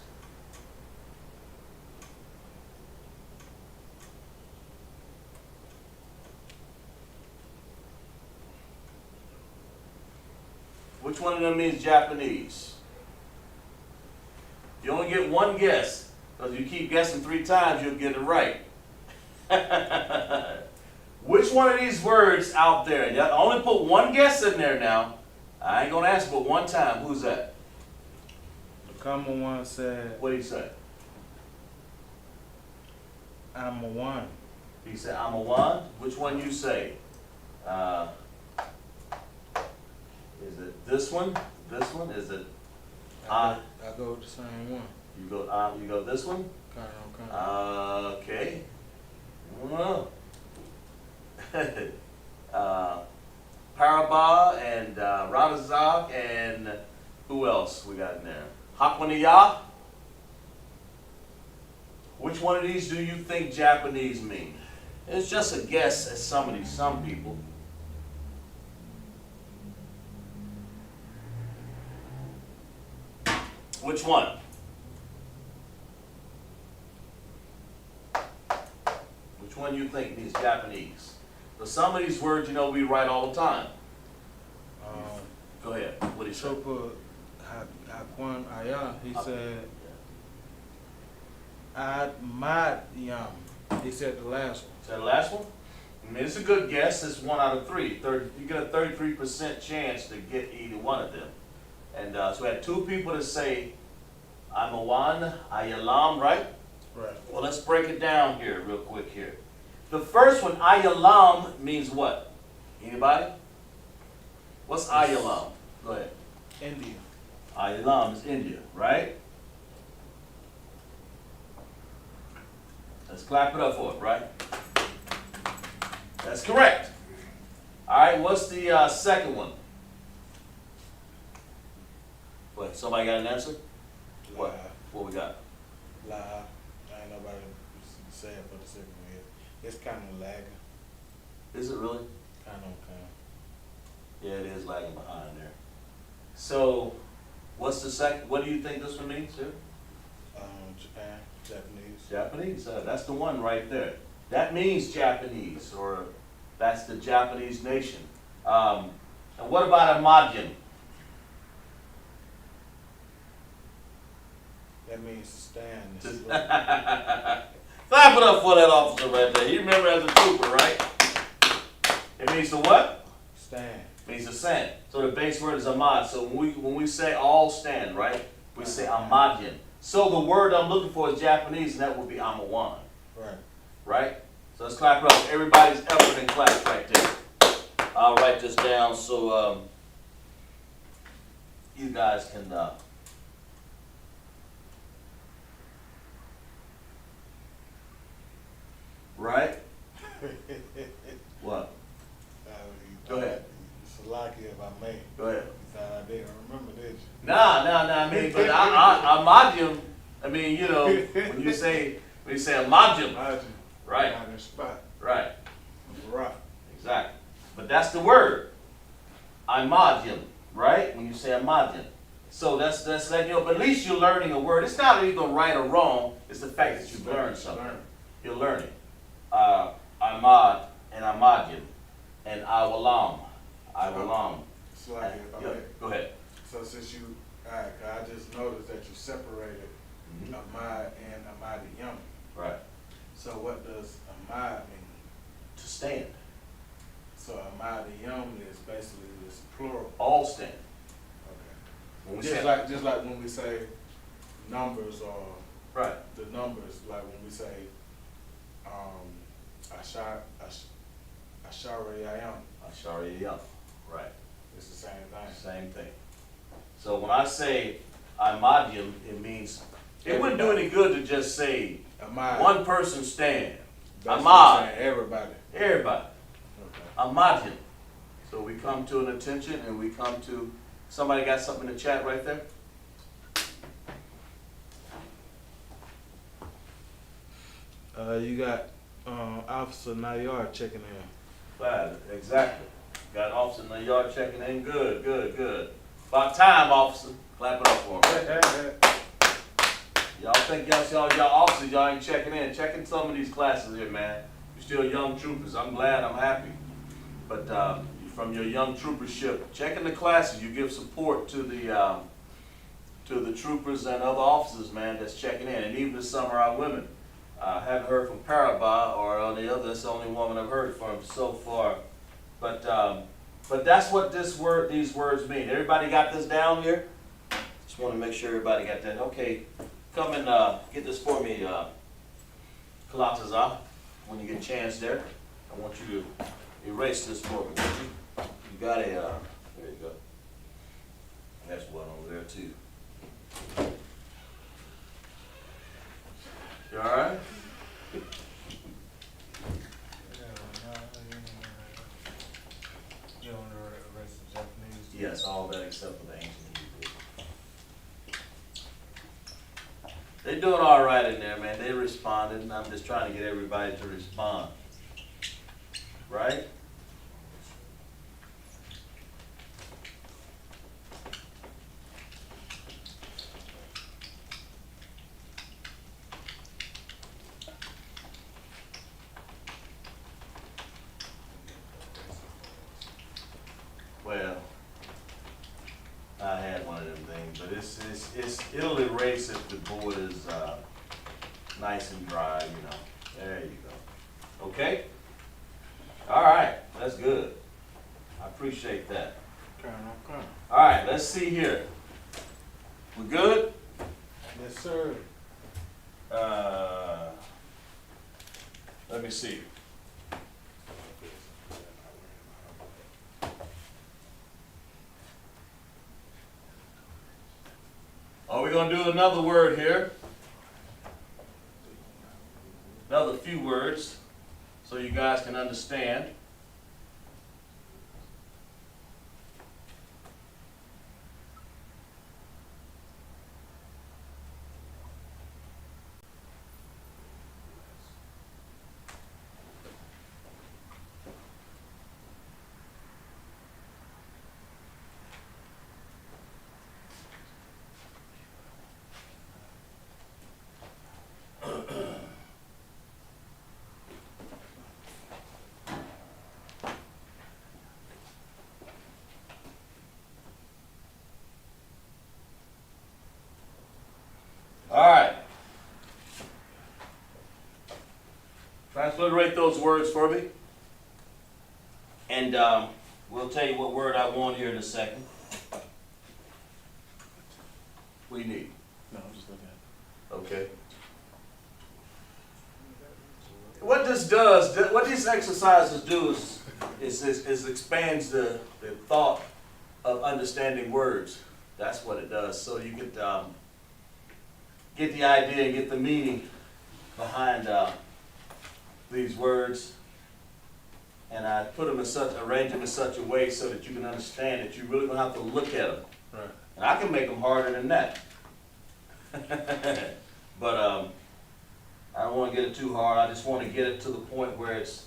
Speaker 1: Which one of them means Japanese? You only get one guess, because if you keep guessing 3 times, you'll get it right. Which one of these words out there? And you only put one guess in there now. I ain't going to ask but one time. Who's that?
Speaker 2: The common one said
Speaker 1: What did he say?
Speaker 2: I'm a one.
Speaker 1: He said, I'm a one. Which one you say? Is it this one? This one? Is it
Speaker 2: I go with the same one.
Speaker 1: you go this one?
Speaker 2: Kind.
Speaker 1: Okay. Well, Paraba and Radazak and who else we got in there? Hakwanaya. Which one of these do you think Japanese mean? It's just a guess at some people. Which one? Which one you think means Japanese? So some of these words, we write all the time. Go ahead. What do you say?
Speaker 2: Trooper Hakwan Aya. He said Imayam. He said the last one.
Speaker 1: Is that the last one? I mean, it's a good guess. It's 1 out of 3. You get a 33% chance to get either one of them. And so we had 2 people that say, I'm a one, Ayalam, right?
Speaker 2: Right.
Speaker 1: Well, let's break it down here real quick here. The first one, Ayalam, means what? Anybody? What's Ayalam? Go ahead.
Speaker 2: India.
Speaker 1: Ayalam is India, right? Let's clap it up for it, right? That's correct. All right, what's the second one? What, somebody got an answer? What? What we got?
Speaker 2: La. Ain't nobody say it for the second one. It's kind of lagging.
Speaker 1: Is it really?
Speaker 2: Kind.
Speaker 1: Yeah, it is lagging behind there. So, what's the second? What do you think this one means, sir?
Speaker 2: Japan, Japanese.
Speaker 1: Japanese. That's the one right there. That means Japanese, or that's the Japanese nation. And what about Imagine?
Speaker 2: That means to stand.
Speaker 1: Clap it up for that officer right there. You remember as a trooper, right? It means to what?
Speaker 2: Stand.
Speaker 1: It means to stand. So the base word is Ahmad. So when we say all stand, right? We say Ahmadyan. So the word I'm looking for is Japanese, and that would be Amawan.
Speaker 2: Right.
Speaker 1: Right? So let's clap it up. Everybody's effort and clap right there. I'll write this down so you guys can right? What? Go ahead.
Speaker 2: It's lucky if I may.
Speaker 1: Go ahead.
Speaker 2: I didn't remember, did you?
Speaker 1: Nah. I mean, but Imagine. I mean, when you say Imagine,
Speaker 2: Imagine.
Speaker 1: right?
Speaker 2: On the spot.
Speaker 1: Right.
Speaker 2: Rock.
Speaker 1: Exactly. But that's the word. Imagine, right? When you say Imagine. So that's letting you know, but at least you're learning a word. It's not either right or wrong. It's the fact that you've learned something. You're learning. Imad and Imagine and Awalam.
Speaker 2: So like,
Speaker 1: Go ahead.
Speaker 2: So since you, I just noticed that you separated Ahmad and Ahmadiyam.
Speaker 1: Right.
Speaker 2: So what does Ahmad mean?
Speaker 1: To stand.
Speaker 2: So Ahmadiyam is basically this plural.
Speaker 1: All stand.
Speaker 2: Okay.
Speaker 1: When we
Speaker 2: Just
Speaker 1: say,
Speaker 2: like when we say numbers or
Speaker 1: right,
Speaker 2: the numbers, like when we say, Asharayam,
Speaker 1: Ashariyah, right,
Speaker 2: it's the same thing.
Speaker 1: same thing. So when I say Imadium, it means, it wouldn't do any good to just say
Speaker 2: Amad.
Speaker 1: one person stand.
Speaker 2: That's
Speaker 1: Ahmad.
Speaker 2: saying everybody.
Speaker 1: Everybody.
Speaker 2: Okay.
Speaker 1: Imadium. So we come to an attention and we come to, somebody got something in the chat right there?
Speaker 2: You got Officer Nayar checking in.
Speaker 1: Right, exactly. Got officer in the yard checking in. Good, good, good. About time, officer. Clap it up for him. Y'all think y'all officers, y'all ain't checking in. Checking some of these classes here, man. You're still young troopers. I'm glad, I'm happy. But from your young troopership, checking the classes, you give support to the troopers and other officers, man, that's checking in. And even some of our women. I haven't heard from Paraba or on the other. That's the only woman I've heard from so far. But that's what these words mean. Everybody got this down here? Just want to make sure everybody got that. Okay, come and get this for me, Kalataza, when you get a chance there. I want you to erase this for me. You got a, there you go. That's one over there too. You all right?
Speaker 2: You don't know the rest of Japanese?
Speaker 1: Yes, all that except for the ancient Hebrew. They doing all right in there, man. They responded, and I'm just trying to get everybody to respond. Right? Well, I had one of them things, but it'll erase if the board is nice and dry, you know. There you go. Okay? All right, that's good. I appreciate that.
Speaker 2: Okay.
Speaker 1: All right, let's see here. We good?
Speaker 2: Yes, sir.
Speaker 1: Let me see. Oh, we're gonna do another word here. Another few words, so you guys can understand. All right. Transliterate those words for me. And we'll tell you what word I want here in a second. What do you need?
Speaker 2: No, I'm just looking at
Speaker 1: Okay. What this does, what these exercises do is expands the thought of understanding words. That's what it does. So you get the idea and get the meaning behind these words. And I put them arrange them in such a way so that you can understand that you really don't have to look at them.
Speaker 2: Right.
Speaker 1: And I can make them harder than that. But I don't want to get it too hard. I just want to get it to the point where it's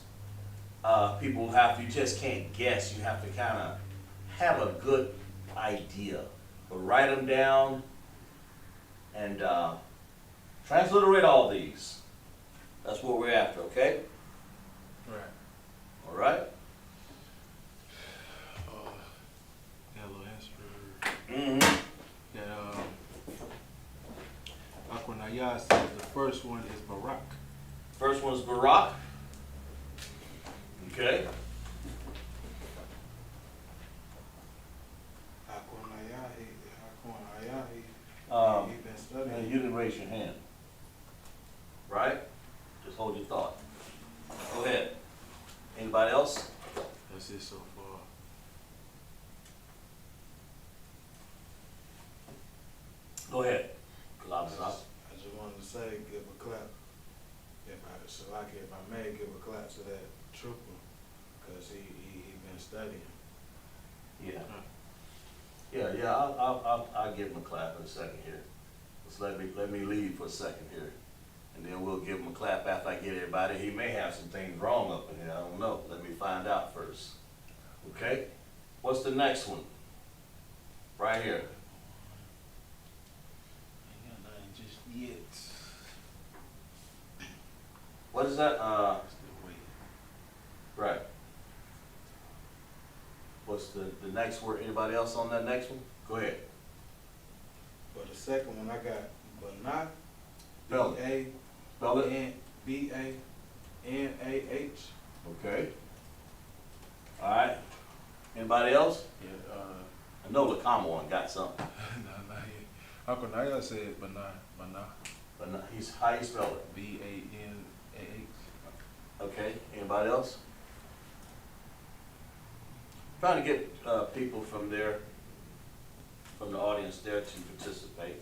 Speaker 1: you just can't guess. You have to kind of have a good idea. But write them down and transliterate all these. That's what we're after, okay?
Speaker 2: Right.
Speaker 1: All right?
Speaker 2: Got a little answer.
Speaker 1: Mm-hmm.
Speaker 2: That Aquanaya says the first one is Barak.
Speaker 1: First one is Barak. Okay.
Speaker 2: Aquanaya, He been
Speaker 1: Man,
Speaker 2: studying.
Speaker 1: you didn't raise your hand. Right? Just hold your thought. Go ahead. Anybody else?
Speaker 3: That's it so far.
Speaker 1: Go ahead.
Speaker 2: I just wanted to say, give a clap. If I may, give a clap to that trooper, cause he been studying.
Speaker 1: Yeah. Yeah, I'll give him a clap in a second here. Just let me leave for a second here. And then we'll give him a clap after I get everybody. He may have some things wrong up in here, I don't know. Let me find out first. Okay? What's the next one? Right here.
Speaker 3: Ain't got nothing just yet.
Speaker 1: What is that?
Speaker 3: Still waiting.
Speaker 1: Right. What's the next word? Anybody else on that next one? Go ahead.
Speaker 2: For the second one, I got Banah.
Speaker 1: Spell it. Spell it.
Speaker 2: B-A-N-A-H.
Speaker 1: Okay. All right. Anybody else?
Speaker 3: Yeah,
Speaker 1: I know the common one got something,
Speaker 3: nah, not yet. Uncle Naya said Banah.
Speaker 1: but he's how you spell it?
Speaker 3: B-A-N-A-H.
Speaker 1: Okay. Anybody else? Trying to get people from there, from the audience there to participate.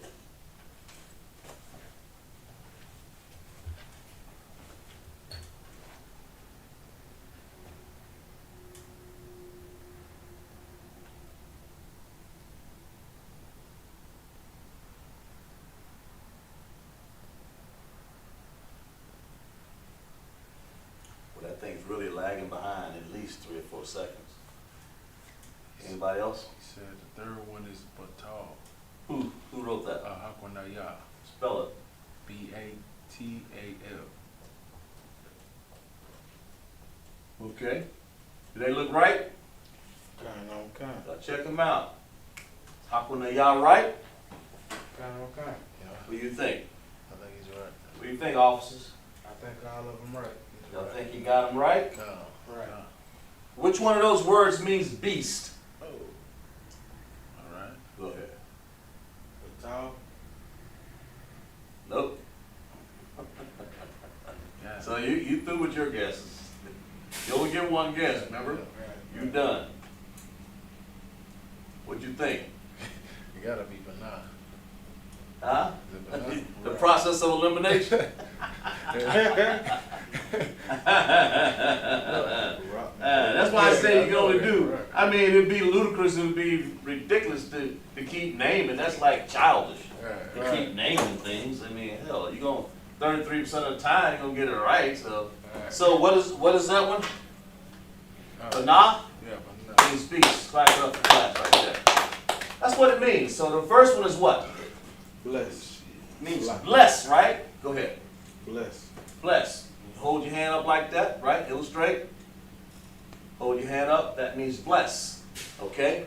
Speaker 1: Well, that thing's really lagging behind at least 3 or 4 seconds. Anybody else?
Speaker 3: He said the third one is Batal.
Speaker 1: Who wrote that?
Speaker 3: Hakonaya.
Speaker 1: Spell it.
Speaker 3: B-A-T-A-L.
Speaker 1: Okay. Do they look right?
Speaker 2: Kind.
Speaker 1: Check them out. Hakuna, y'all right?
Speaker 2: Yeah.
Speaker 1: What do you think?
Speaker 3: I think he's right.
Speaker 1: What do you think, officers?
Speaker 2: I think all of them right.
Speaker 1: Y'all think you got them right?
Speaker 2: Right.
Speaker 1: Which one of those words means beast?
Speaker 3: Oh. All right.
Speaker 1: Go ahead.
Speaker 2: Batal.
Speaker 1: Nope.
Speaker 3: Yeah.
Speaker 1: So you through with your guesses. You only get one guess, remember? You done. What'd you think?
Speaker 3: You gotta be Banah.
Speaker 1: Huh?
Speaker 3: Is it Banah?
Speaker 1: The process of elimination? That's why I say you can only do. I mean, it'd be ludicrous, it'd be ridiculous to keep naming. That's like childish. To keep naming things. I mean, hell, you gonna 33% of the time you're gonna get it right. So what is that one? Banah?
Speaker 3: Yeah, Banah.
Speaker 1: Means beast. Clap it up for class right there. That's what it means. So the first one is what?
Speaker 2: Bless.
Speaker 1: Means bless, right? Go ahead.
Speaker 2: Bless.
Speaker 1: Bless. Hold your hand up like that, right? Illustrate. Hold your hand up. That means bless. Okay?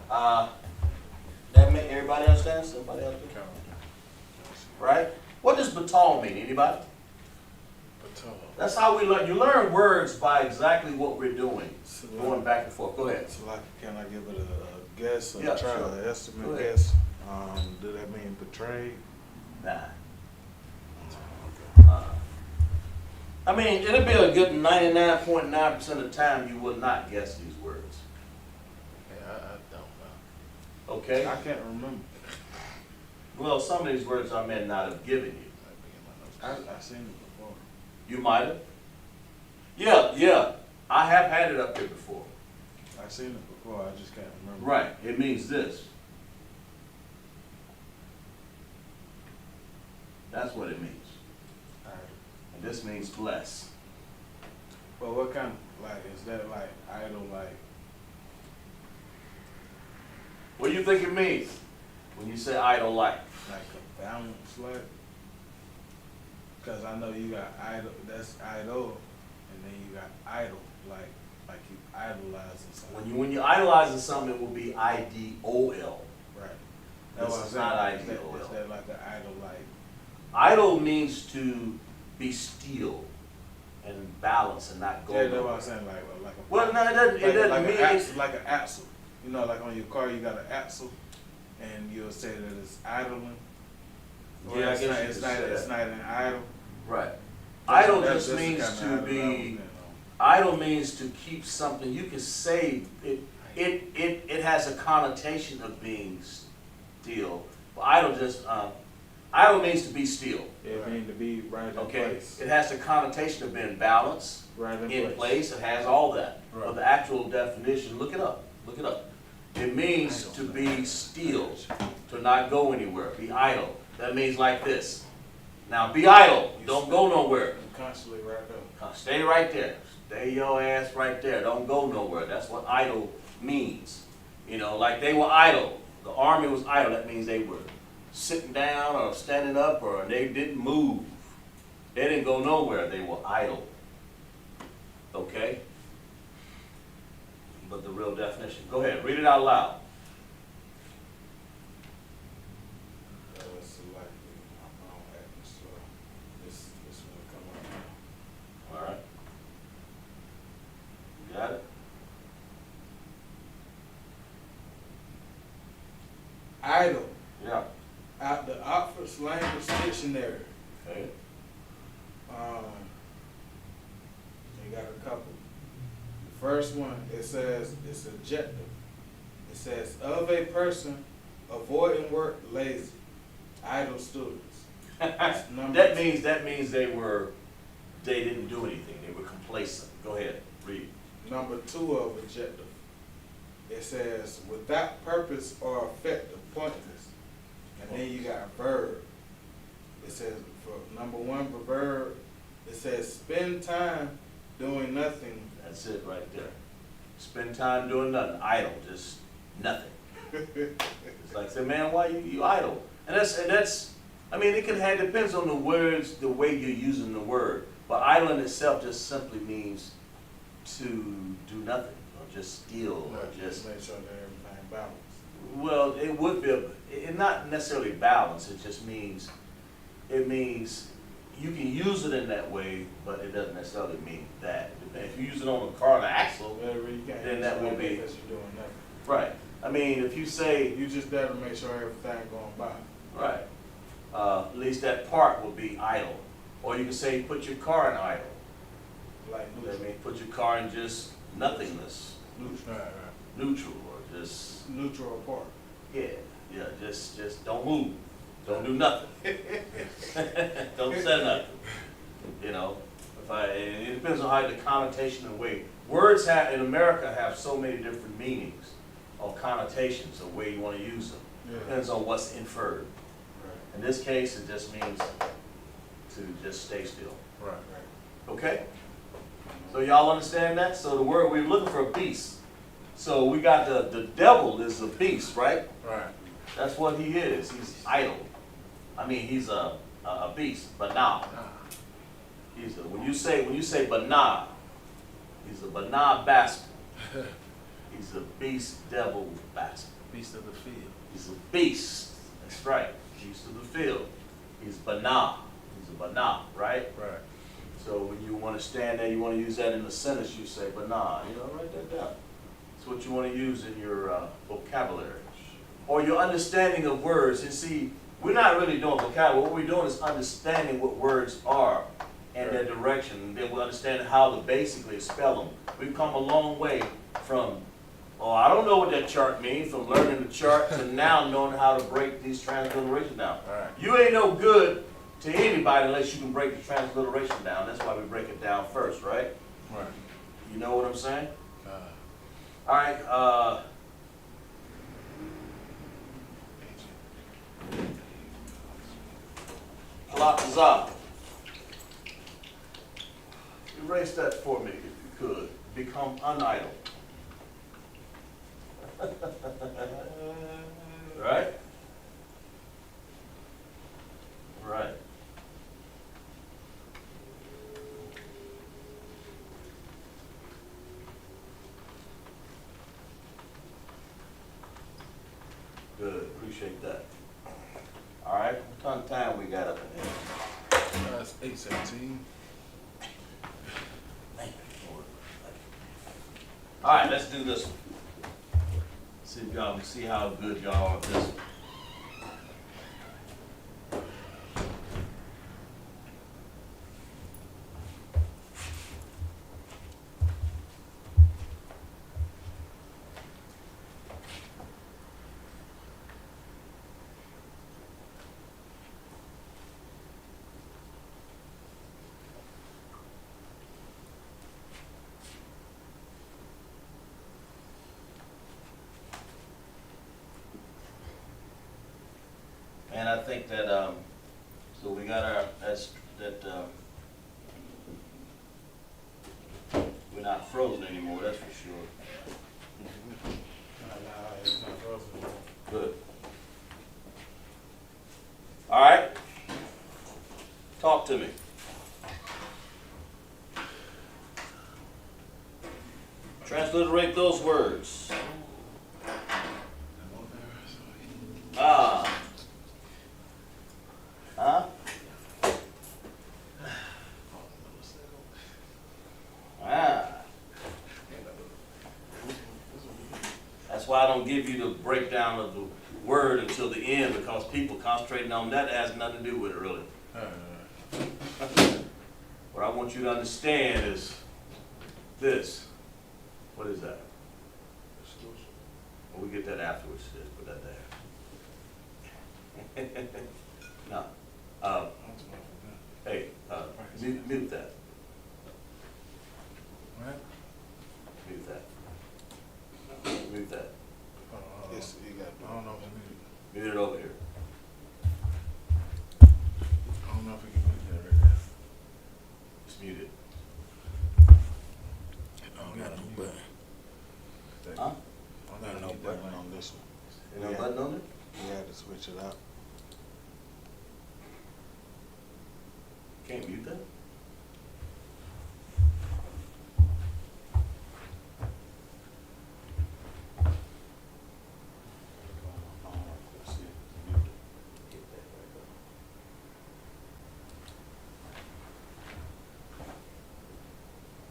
Speaker 1: That make everybody understand? Somebody else? Right? What does batal mean? Anybody?
Speaker 3: Batal.
Speaker 1: That's how we learn. You learn words by exactly what we're doing. Going back and forth. Go ahead.
Speaker 2: So like, can I give it a guess or
Speaker 1: Yeah,
Speaker 2: try
Speaker 1: sure.
Speaker 2: an
Speaker 1: Go
Speaker 2: estimate
Speaker 1: ahead.
Speaker 2: guess? Do that mean betrayed?
Speaker 1: Nah. I mean, it'll be a good 99.9% of the time you will not guess these words.
Speaker 3: Yeah, I don't know.
Speaker 1: Okay?
Speaker 2: I can't remember.
Speaker 1: Well, some of these words I may not have given you.
Speaker 3: Might be in my notes.
Speaker 2: I seen it before.
Speaker 1: You might have. Yeah. I have had it up here before.
Speaker 2: I seen it before. I just can't remember.
Speaker 1: Right. It means this. That's what it means.
Speaker 2: Alright.
Speaker 1: And this means bless.
Speaker 2: But what kind of, like, is that like idol, like,
Speaker 1: What do you think it means when you say idol like?
Speaker 2: a balance, like? Cause I know you got idol, that's idol, and then you got idol, like you idolizing something.
Speaker 1: When you idolizing something, it will be I-D-O-L.
Speaker 2: Right.
Speaker 1: This
Speaker 2: what I'm
Speaker 1: is
Speaker 2: saying.
Speaker 1: not
Speaker 2: Is that-
Speaker 1: IDOL.
Speaker 2: Is that like an idol, like?
Speaker 1: Idol means to be still and balance and not go.
Speaker 2: Yeah, that's what I'm saying, like a.
Speaker 1: Well, no, it doesn't
Speaker 2: like
Speaker 1: mean
Speaker 2: an axle, like an axle. You know, like on your car, you got an axle. and you'll say that it's idling.
Speaker 1: Yeah, I
Speaker 2: it's
Speaker 1: guess
Speaker 2: not,
Speaker 1: you
Speaker 2: it's
Speaker 1: could
Speaker 2: not,
Speaker 1: say
Speaker 2: it's
Speaker 1: that.
Speaker 2: not an idle.
Speaker 1: Right. Idle
Speaker 2: That's
Speaker 1: just
Speaker 2: the
Speaker 1: means
Speaker 2: kind of
Speaker 1: to
Speaker 2: idle I was
Speaker 1: be,
Speaker 2: in
Speaker 1: idle means to keep something, you can say, it has a connotation of being still. But idle means to be still.
Speaker 2: on. It means to be right in
Speaker 1: Okay,
Speaker 2: place.
Speaker 1: it has the connotation of being balanced,
Speaker 2: Right
Speaker 1: in place, it has all that.
Speaker 3: Right.
Speaker 1: But the actual definition, look it up. It means to be still, to not go anywhere, be idle. That means like this. Now be idle, don't go nowhere.
Speaker 2: I'm constantly right up.
Speaker 1: Stay right there. Stay your ass right there. Don't go nowhere. That's what idle means. You know, like they were idle. The army was idle. That means they were sitting down or standing up or they didn't move. They didn't go nowhere. They were idle. Okay? But the real definition. Go ahead. Read it out loud.
Speaker 2: Select my own atmosphere. This will come up now.
Speaker 1: All right. You got it?
Speaker 2: Idle.
Speaker 1: Yeah.
Speaker 2: Out the Oxford Language Dictionary.
Speaker 1: Okay.
Speaker 2: You got a couple. The first one, it says it's adjective. It says of a person avoiding work, lazy, idle students. That's number
Speaker 1: That
Speaker 2: two.
Speaker 1: means they didn't do anything. They were complacent. Go ahead. Read.
Speaker 2: Number two of adjective. It says without purpose or effect, pointless. And then you got a verb. It says for number one, the verb, it says spend time doing nothing.
Speaker 1: That's it right there. Spend time doing nothing. Idle. Just nothing. It's like, say, man, why you idle? And that's, I mean, depends on the words, the way you're using the word. But idle in itself just simply means to do nothing, or just steal, or just,
Speaker 2: make sure that everything balanced.
Speaker 1: well, it would be, it not necessarily balance, it just means, you can use it in that way, but it doesn't necessarily mean that. If you use it on a car and an axle,
Speaker 2: Whatever you can.
Speaker 1: Then that will be-
Speaker 2: Because you're doing nothing.
Speaker 1: right. I mean, if you say,
Speaker 2: You just there to make sure everything going by.
Speaker 1: right, at least that part will be idle. Or you can say, put your car in idle.
Speaker 2: Like
Speaker 1: I
Speaker 2: neutral.
Speaker 1: mean, put your car in just nothingness,
Speaker 3: Right, right.
Speaker 1: neutral, or just,
Speaker 2: Neutral apart.
Speaker 1: yeah, just don't move, don't do nothing. Don't say nothing, you know? It depends on how the connotation and way. Words in America have so many different meanings or connotations, the way you want to use them.
Speaker 2: Yeah.
Speaker 1: Depends on what's inferred.
Speaker 2: Right.
Speaker 1: In this case, it just means to just stay still.
Speaker 3: Right.
Speaker 1: Okay? So y'all understand that? So the word, we're looking for a beast. So we got the devil is a beast, right?
Speaker 3: Right.
Speaker 1: That's what he is. He's idle. I mean, he's a beast, but now. When you say banah, he's a banah bastard. He's a beast, devil bastard.
Speaker 3: Beast of the field.
Speaker 1: He's a beast. That's right. Beast of the field. He's banah. He's a banah, right?
Speaker 3: Right.
Speaker 1: So when you want to stand there, you want to use that in a sentence, you say banah. You know, write that down. It's what you want to use in your vocabulary. Or your understanding of words. And see, we're not really doing vocabulary. What we're doing is understanding what words are and their direction. Then we're understanding how to basically spell them. We've come a long way from, I don't know what that chart means, from learning the chart to now knowing how to break these transliterations down.
Speaker 3: Right.
Speaker 1: You ain't no good to anybody unless you can break the transliteration down. That's why we break it down first, right?
Speaker 3: Right.
Speaker 1: You know what I'm saying?
Speaker 3: Uh,
Speaker 1: All right. Halakazah. Erase that for me if you could. Become unidle. Right? Right. Good, appreciate that. All right, what kind of time we got up in here?
Speaker 3: That's 8:17.
Speaker 1: All right, let's do this one. See if y'all can see how good y'all are at this one. we're not frozen anymore, that's for sure.
Speaker 3: Nah, it's not frozen.
Speaker 1: Good. All right. Talk to me. Transliterate those words. Ah. Huh? Ah. That's why I don't give you the breakdown of the word until the end, because people concentrating on that has nothing to do with it, really. What I want you to understand is this. What is that? Well, we get that afterwards. Just put that there. No. Hey, mute that.
Speaker 3: What?
Speaker 1: Mute that. Mute that.
Speaker 2: Yes, you got.
Speaker 3: I don't know if it's muted.
Speaker 1: Mute it over here.
Speaker 3: I don't know if we can mute that right now.
Speaker 1: Just mute it.
Speaker 2: I don't got no button.
Speaker 1: Huh?
Speaker 2: I don't got no button on this one.
Speaker 1: Ain't no button on it?
Speaker 2: We had to switch it out.
Speaker 1: Can't mute that?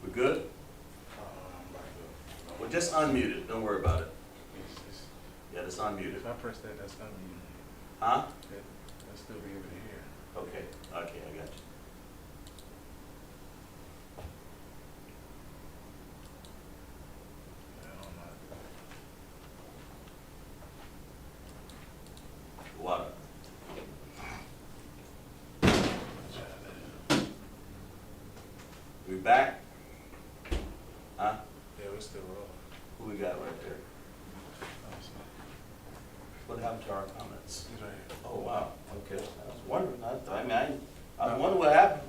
Speaker 1: We good? Well, just unmute it. Don't worry about it. Yeah, just unmute it.
Speaker 3: If I press that, that's unmuted.
Speaker 1: Huh?
Speaker 3: I'll still be able to hear.
Speaker 1: Okay. Okay, I got you.
Speaker 3: I don't know.
Speaker 1: Water. We back? Huh?
Speaker 3: Yeah, we're still rolling.
Speaker 1: Who we got right there? What happened to our comments?
Speaker 3: He's right here.
Speaker 1: Oh, wow. Okay. I was wondering. I was wondering what happened.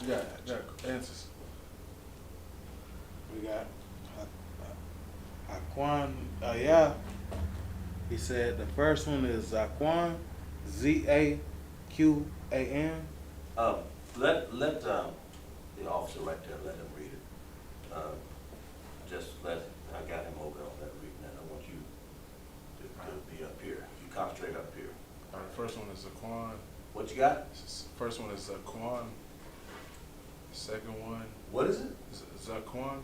Speaker 3: You got answers.
Speaker 2: We got Aquan. Yeah. He said the first one is Aquan, Z-A-Q-A-N.
Speaker 1: Let the officer right there, let him read it. I got him over on that reading, and I want you to be up here. You concentrate up here.
Speaker 3: All right, first one is Zaquan.
Speaker 1: What you got?
Speaker 3: First one is Zaquan. Second one
Speaker 1: What is it?
Speaker 3: is Zaquan.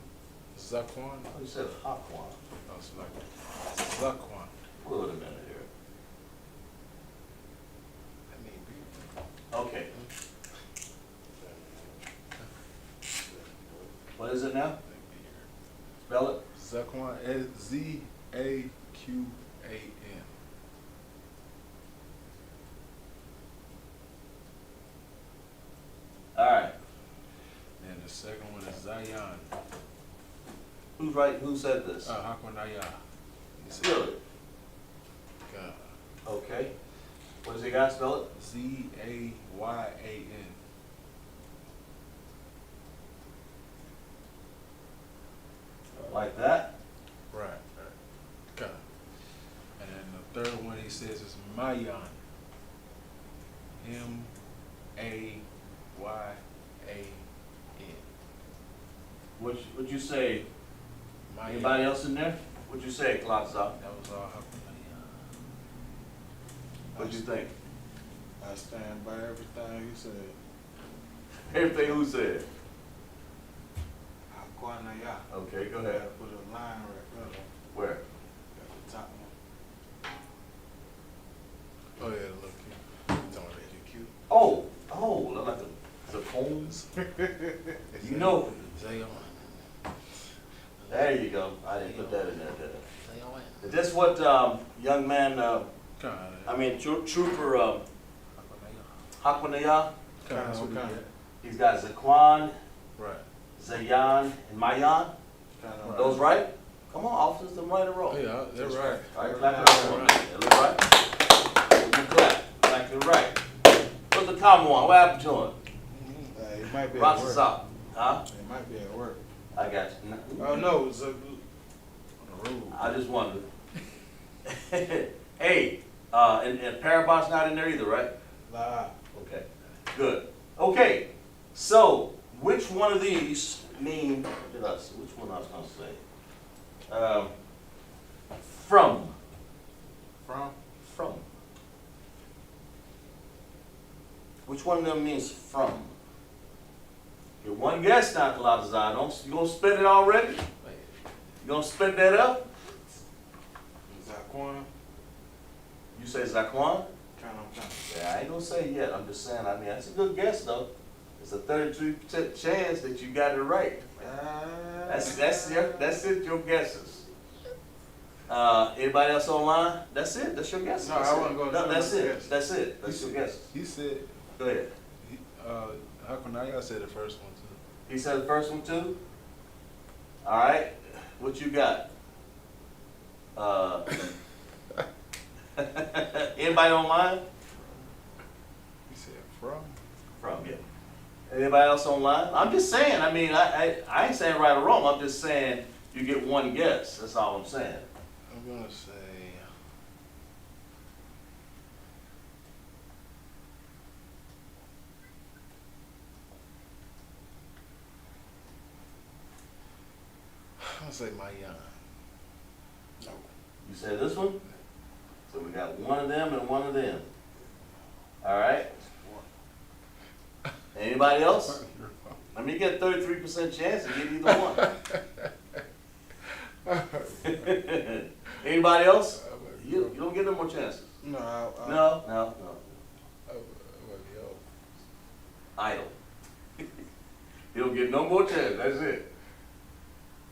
Speaker 3: Zaquan.
Speaker 1: Oh, you said Haquan.
Speaker 3: No, it's like Zaquan.
Speaker 1: Wait a minute here.
Speaker 3: That mean big.
Speaker 1: Okay. What is it now? Spell it.
Speaker 3: Zaquan. Z-A-Q-A-N.
Speaker 1: All right.
Speaker 3: And the second one is Zion.
Speaker 1: Who's right? Who said this?
Speaker 3: Hakwanaya.
Speaker 1: Really?
Speaker 3: God.
Speaker 1: Okay. What does he got? Spell it.
Speaker 3: Z-A-Y-A-N.
Speaker 1: Like that?
Speaker 3: Right. God. And then the third one he says is Mayan. M-A-Y-A-N.
Speaker 1: What'd you say?
Speaker 3: Mayan.
Speaker 1: Anybody else in there? What'd you say, Klotza?
Speaker 3: That was all Hakwanaya.
Speaker 1: What'd you think?
Speaker 2: I stand by everything he said.
Speaker 1: Everything who said?
Speaker 2: Aquanaya.
Speaker 1: Okay, go
Speaker 2: I
Speaker 1: ahead.
Speaker 2: gotta put a line right there.
Speaker 1: Where?
Speaker 2: At the top one.
Speaker 3: Oh yeah, look. Don't make it cute.
Speaker 1: Oh, look like the cones. You know.
Speaker 3: Zion.
Speaker 1: There you go. I didn't put that in there, did I?
Speaker 3: Zion.
Speaker 1: Is this what young man, Trooper Hakwanaya?
Speaker 3: That's what he
Speaker 2: Okay.
Speaker 3: got.
Speaker 1: He's got Zaquan,
Speaker 3: Right.
Speaker 1: Zayan, and Mayan.
Speaker 2: Kinda
Speaker 1: Those right? Come on, officers, them right or wrong?
Speaker 3: Oh yeah, they're right.
Speaker 1: All right, clap it up for me. That look right? You clap. Exactly right. What's the common one? What happened to him?
Speaker 2: It might be at
Speaker 1: Rocks
Speaker 2: work.
Speaker 1: us out. Huh?
Speaker 2: It might be at work.
Speaker 1: I got you.
Speaker 2: Oh no, it's a,
Speaker 3: On the road.
Speaker 1: I just wondered. Hey, and Parabot's not in there either, right?
Speaker 2: nah.
Speaker 1: Okay, good. Okay, so which one of these mean, what did I say? Which one I was gonna say? From. From. Which one of them means from? Get one guess now, Kalatazar. Don't you gonna spit it already? You gonna spit that up?
Speaker 2: Zaquan.
Speaker 1: You say Zaquan?
Speaker 2: Kind of.
Speaker 1: Yeah, I ain't gonna say yet. I'm just saying. I mean, that's a good guess though. It's a 33% chance that you got it right. That's it. Your guesses. Anybody else online? That's it. That's your guess.
Speaker 2: No, I wasn't gonna
Speaker 1: No,
Speaker 2: say
Speaker 1: that's
Speaker 2: my
Speaker 1: it.
Speaker 2: guess.
Speaker 1: That's it. That's your guesses.
Speaker 3: He said,
Speaker 1: Go ahead.
Speaker 3: Hakunaya said the first one too.
Speaker 1: He said the first one too. All right. What you got? Anybody online?
Speaker 3: He said from.
Speaker 1: From, yeah. Anybody else online? I'm just saying. I mean, I ain't saying right or wrong. I'm just saying you get one guess. That's all I'm saying.
Speaker 3: I'm gonna say. I'm gonna say Mayan.
Speaker 2: No.
Speaker 1: You said this one? So we got one of them and one of them. All right. Anybody else? Let me get 33% chance to get either one. Anybody else? You don't get no more chances.
Speaker 2: No.
Speaker 1: No.
Speaker 3: I
Speaker 1: Idle. You don't get no more chances. That's it.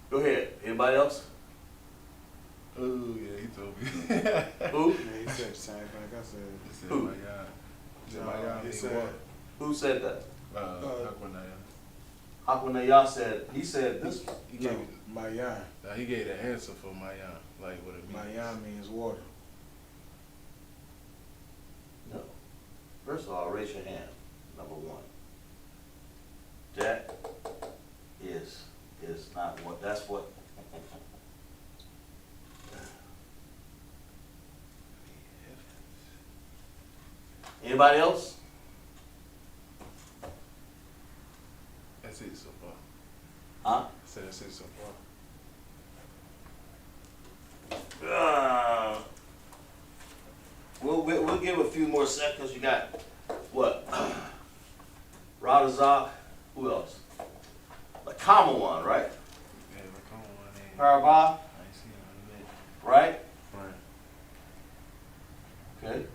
Speaker 1: Go ahead. Anybody else?
Speaker 3: Oh yeah, he told me.
Speaker 1: Who?
Speaker 2: Yeah, he said the same thing I said.
Speaker 3: He said
Speaker 1: Who?
Speaker 3: Mayan. He said Mayan
Speaker 2: He
Speaker 3: means
Speaker 2: said-
Speaker 3: water.
Speaker 1: Who said that?
Speaker 3: Hakunaya.
Speaker 1: Aquanaya said, he said this one.
Speaker 3: He
Speaker 2: No,
Speaker 3: gave
Speaker 2: Mayan.
Speaker 3: he gave the answer for Mayan, like what it means.
Speaker 2: Mayan means water.
Speaker 1: No. First of all, raise your hand, number one. That is not what, that's what. Anybody else?
Speaker 3: That's it so far.
Speaker 1: Huh?
Speaker 3: I said that's it so far.
Speaker 1: We'll give a few more seconds. You got, what? Radazak, who else? The common one, right?
Speaker 3: Yeah, but come on, man.
Speaker 1: Parabah,
Speaker 3: I ain't seen him in a
Speaker 1: right?
Speaker 3: minute. Right.
Speaker 1: Okay.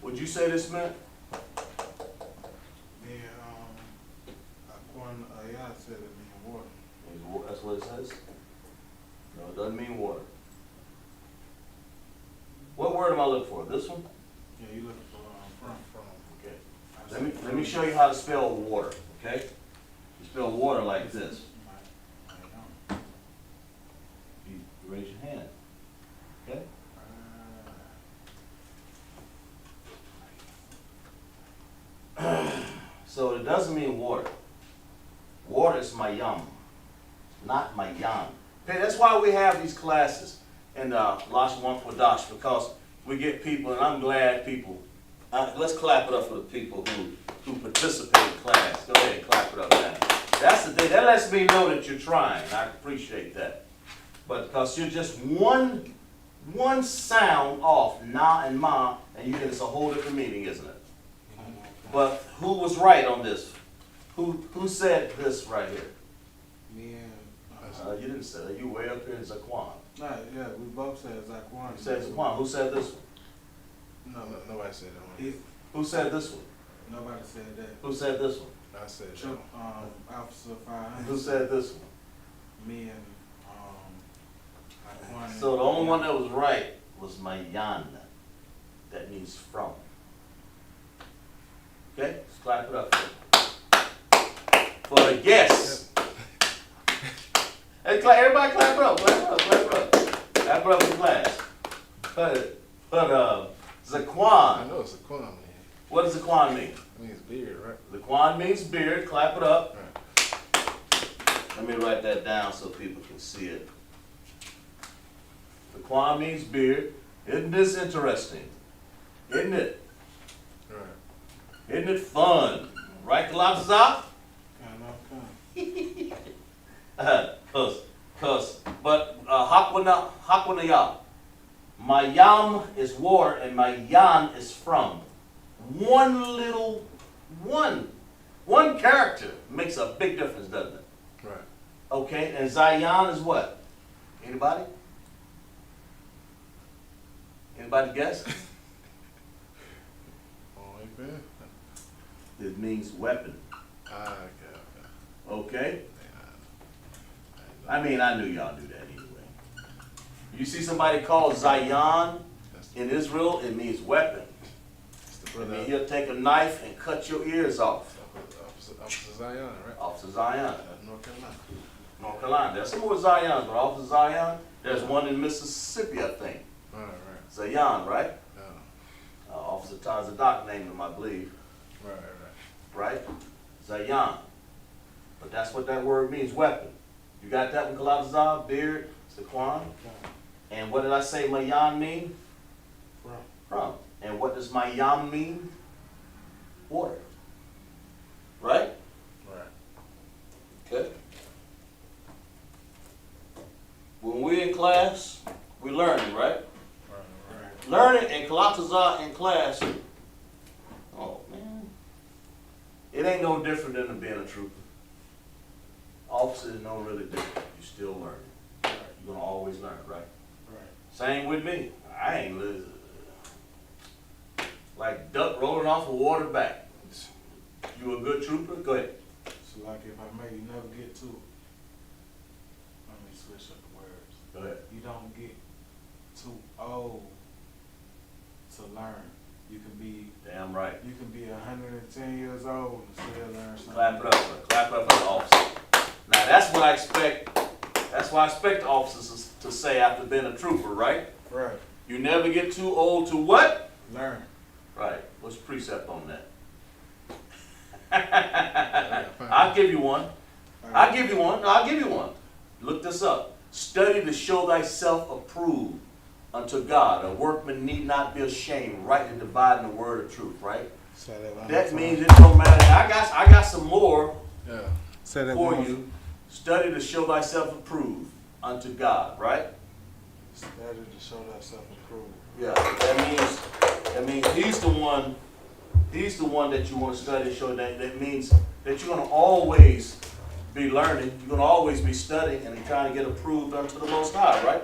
Speaker 1: Would you say this meant?
Speaker 2: Then, Aquan Ayah said it means water.
Speaker 1: That's what it says? No, it doesn't mean water. What word am I looking for? This one?
Speaker 2: Yeah, you looking for from.
Speaker 1: Okay. Let me show you how to spell water, okay? You spell water like this. You raise your hand, okay? So it doesn't mean water. Water is mayam, not mayan. Okay, that's why we have these classes in Lashawan Qadash, because we get people, and I'm glad people. Let's clap it up for the people who participate in class. Go ahead, clap it up now. That's the thing. That lets me know that you're trying. I appreciate that. But because you're just one sound off, na and ma, and you get it's a whole different meaning, isn't it? But who was right on this? Who said this right here?
Speaker 2: Me and
Speaker 1: You didn't say that. You way up here in Zaquan.
Speaker 2: nah, yeah, we both said Zaquan.
Speaker 1: You said Zaquan. Who said this one?
Speaker 2: No,
Speaker 3: Nobody said that one.
Speaker 1: Who said this one?
Speaker 2: nobody said that.
Speaker 1: Who said this one?
Speaker 3: I said that
Speaker 2: Chuck,
Speaker 3: one.
Speaker 2: Officer 500.
Speaker 1: Who said this one?
Speaker 2: Me and Aquan.
Speaker 1: So the only one that was right was Mayan. That means from. Okay, let's clap it up for the guess. Hey, everybody clap it up, clap it up, clap it up. Clap it up in class.
Speaker 3: I
Speaker 1: Zaquan.
Speaker 3: know it's a Quan, man.
Speaker 1: What does Zaquan mean?
Speaker 3: I mean, it's beard, right?
Speaker 1: Zaquan means beard. Clap it up.
Speaker 3: Right.
Speaker 1: Let me write that down so people can see it. Zaquan means beard. Isn't this interesting? Isn't it?
Speaker 3: Right.
Speaker 1: Isn't it fun? Right, Kalazah? But Hakwanaya. My yam is war and my yan is from. One character makes a big difference, doesn't it?
Speaker 3: Right.
Speaker 1: Okay, and Zion is what? Anybody? Anybody guess?
Speaker 3: Oh, ain't bad.
Speaker 1: It means weapon.
Speaker 3: Ah, okay.
Speaker 1: Okay?
Speaker 3: Yeah,
Speaker 1: I mean, I knew y'all knew that anyway. You see somebody called Zion
Speaker 3: that's
Speaker 1: in Israel, it means weapon.
Speaker 3: the
Speaker 1: I
Speaker 3: brother.
Speaker 1: mean, he'll take a knife and cut your ears off.
Speaker 3: Officer Zion, right?
Speaker 1: Officer Zion,
Speaker 3: North Carolina.
Speaker 1: North Carolina. There's some more Zions, but Officer Zion, there's one in Mississippi, I think.
Speaker 3: Right, right.
Speaker 1: Zion, right?
Speaker 3: Yeah.
Speaker 1: Officer Tazadak named him, I believe.
Speaker 3: Right, right.
Speaker 1: Right? Zion. But that's what that word means, weapon. You got that one, Kalazah, beard, Zaquan? And what did I say Mayan mean? From. And what does Mayam mean? Water. Right?
Speaker 3: Right.
Speaker 1: Okay. When we're in class, we're learning, right?
Speaker 3: Right,
Speaker 1: Learning and Kalatazah in class, oh man, it ain't no different than being a trooper. Officer is no really different. You still learning.
Speaker 3: right.
Speaker 1: You're gonna always learn, right?
Speaker 3: Right.
Speaker 1: Same with me. I ain't like duck rolling off a water back. You a good trooper? Go ahead.
Speaker 2: So like if I maybe never get to it, let me switch up the words.
Speaker 1: Go ahead.
Speaker 2: You don't get too old to learn. You can be
Speaker 1: Damn right.
Speaker 2: 110 years old and still learn something.
Speaker 1: Clap it up, bro. Clap it up for the officer. Now that's what I expect. That's what I expect the officers to say after being a trooper, right?
Speaker 2: Right.
Speaker 1: You never get too old to what?
Speaker 2: Learn.
Speaker 1: Right. What's the precept on that?
Speaker 3: Yeah,
Speaker 1: I'll give you one. I'll give you one. No, I'll give you one. Look this up. Study to show thyself approved unto God. A workman need not be ashamed, rightly dividing the word of truth, right?
Speaker 2: Say that one
Speaker 1: That
Speaker 2: more
Speaker 1: means
Speaker 2: time.
Speaker 1: it don't matter. I got some more
Speaker 3: Yeah.
Speaker 2: Say that
Speaker 1: for
Speaker 2: one more
Speaker 1: you. Study to show thyself approved unto God, right?
Speaker 2: Study to show thyself approved.
Speaker 1: Yeah. That means he's the one that you want to study to show that means that you're gonna always be learning, you're gonna always be studying and trying to get approved unto the Most High, right?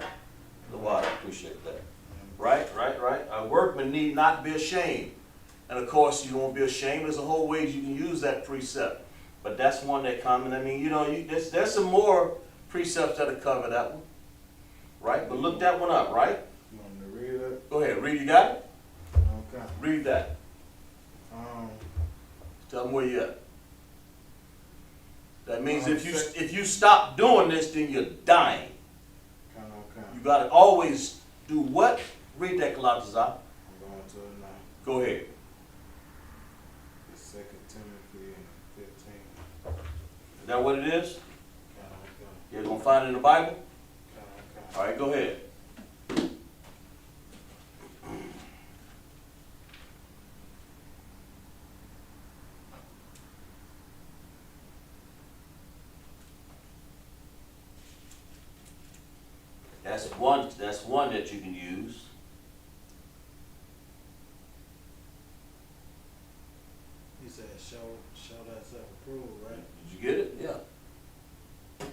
Speaker 1: The water, appreciate that. Right. A workman need not be ashamed. And of course, you won't be ashamed. There's a whole ways you can use that precept. But that's one that comes, I mean, there's some more precepts that'll cover that one. Right? But look that one up, right?
Speaker 2: You want me to read it?
Speaker 1: Go ahead, read, you got it?
Speaker 2: Okay.
Speaker 1: Read that. Tell them where you at. That means if you stop doing this, then you're dying.
Speaker 2: Okay.
Speaker 1: You gotta always do what? Read that, Kalatazah.
Speaker 2: I'm going to it now.
Speaker 1: Go ahead.
Speaker 2: It's 2 Timothy 15.
Speaker 1: Is that what it is?
Speaker 2: Okay.
Speaker 1: You're gonna find it in the Bible?
Speaker 2: Okay.
Speaker 1: All right, go ahead. That's one that you can use.
Speaker 2: He said, show thyself approved, right?
Speaker 1: Did you get it? Yeah.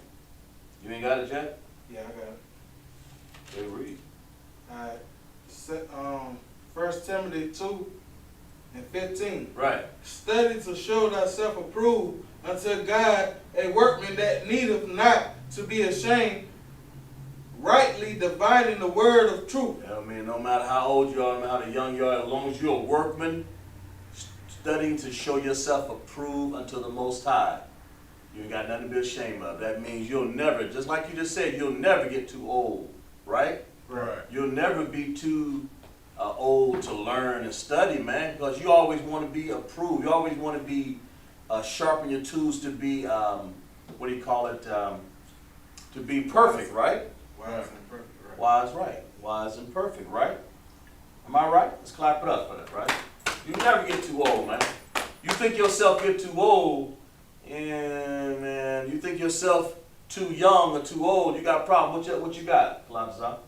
Speaker 1: You ain't got it yet?
Speaker 2: Yeah, I got it.
Speaker 1: Okay, read.
Speaker 2: Alright. 1 Timothy 2 and 15.
Speaker 1: Right.
Speaker 2: Study to show thyself approved unto God, a workman that needeth not to be ashamed, rightly dividing the word of truth.
Speaker 1: I mean, no matter how old you are, no matter how young you are, as long as you're a workman, studying to show yourself approved unto the Most High, you ain't got nothing to be ashamed of. That means you'll never, just like you just said, you'll never get too old, right?
Speaker 2: Right.
Speaker 1: You'll never be too old to learn and study, man, because you always want to be approved. You always want to be sharpen your tools to be what do you call it? To be perfect, right?
Speaker 2: Wise and perfect, right?
Speaker 1: Wise, right? Wise and perfect, right? Am I right? Let's clap it up for that, right? You never get too old, man. You think yourself get too old, and man, you think yourself too young or too old. You got a problem. What you got, Kalabza?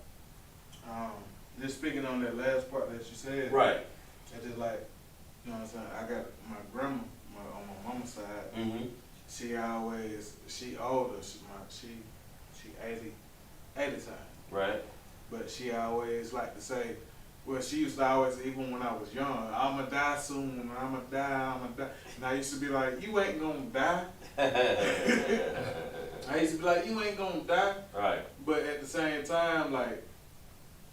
Speaker 2: Just speaking on that last part that you said.
Speaker 1: Right.
Speaker 2: I just like, you know what I'm saying. I got my grandma on my mama's side.
Speaker 1: Mm-hmm.
Speaker 2: She older. She 80 times.
Speaker 1: Right.
Speaker 2: But she always like to say, well, she used to always, even when I was young, I'ma die soon, I'ma die. And I used to be like, you ain't gonna die. I used to be like, you ain't gonna die.
Speaker 1: Right.
Speaker 2: But at the same time, like,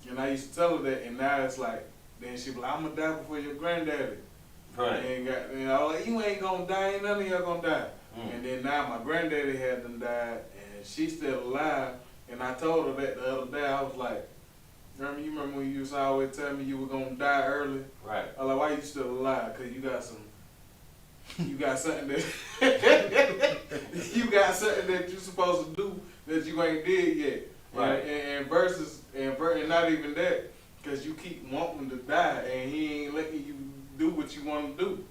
Speaker 2: and I used to tell her that, and now it's like, then she be like, I'm gonna die before your granddaddy.
Speaker 1: Right.
Speaker 2: And I was like, you ain't gonna die, ain't none of y'all gonna die.
Speaker 1: Mm.
Speaker 2: And then now my granddaddy had them died, and she's still alive. And I told her that the other day, I was like, you remember when you used to always tell me you were gonna die early?
Speaker 1: Right.
Speaker 2: I was like, why you still alive? Cause you got something that, you got something that you're supposed to do that you ain't did yet.
Speaker 1: Right.
Speaker 2: And not even that, cause you keep wanting to die, and he ain't letting you do what you want to do.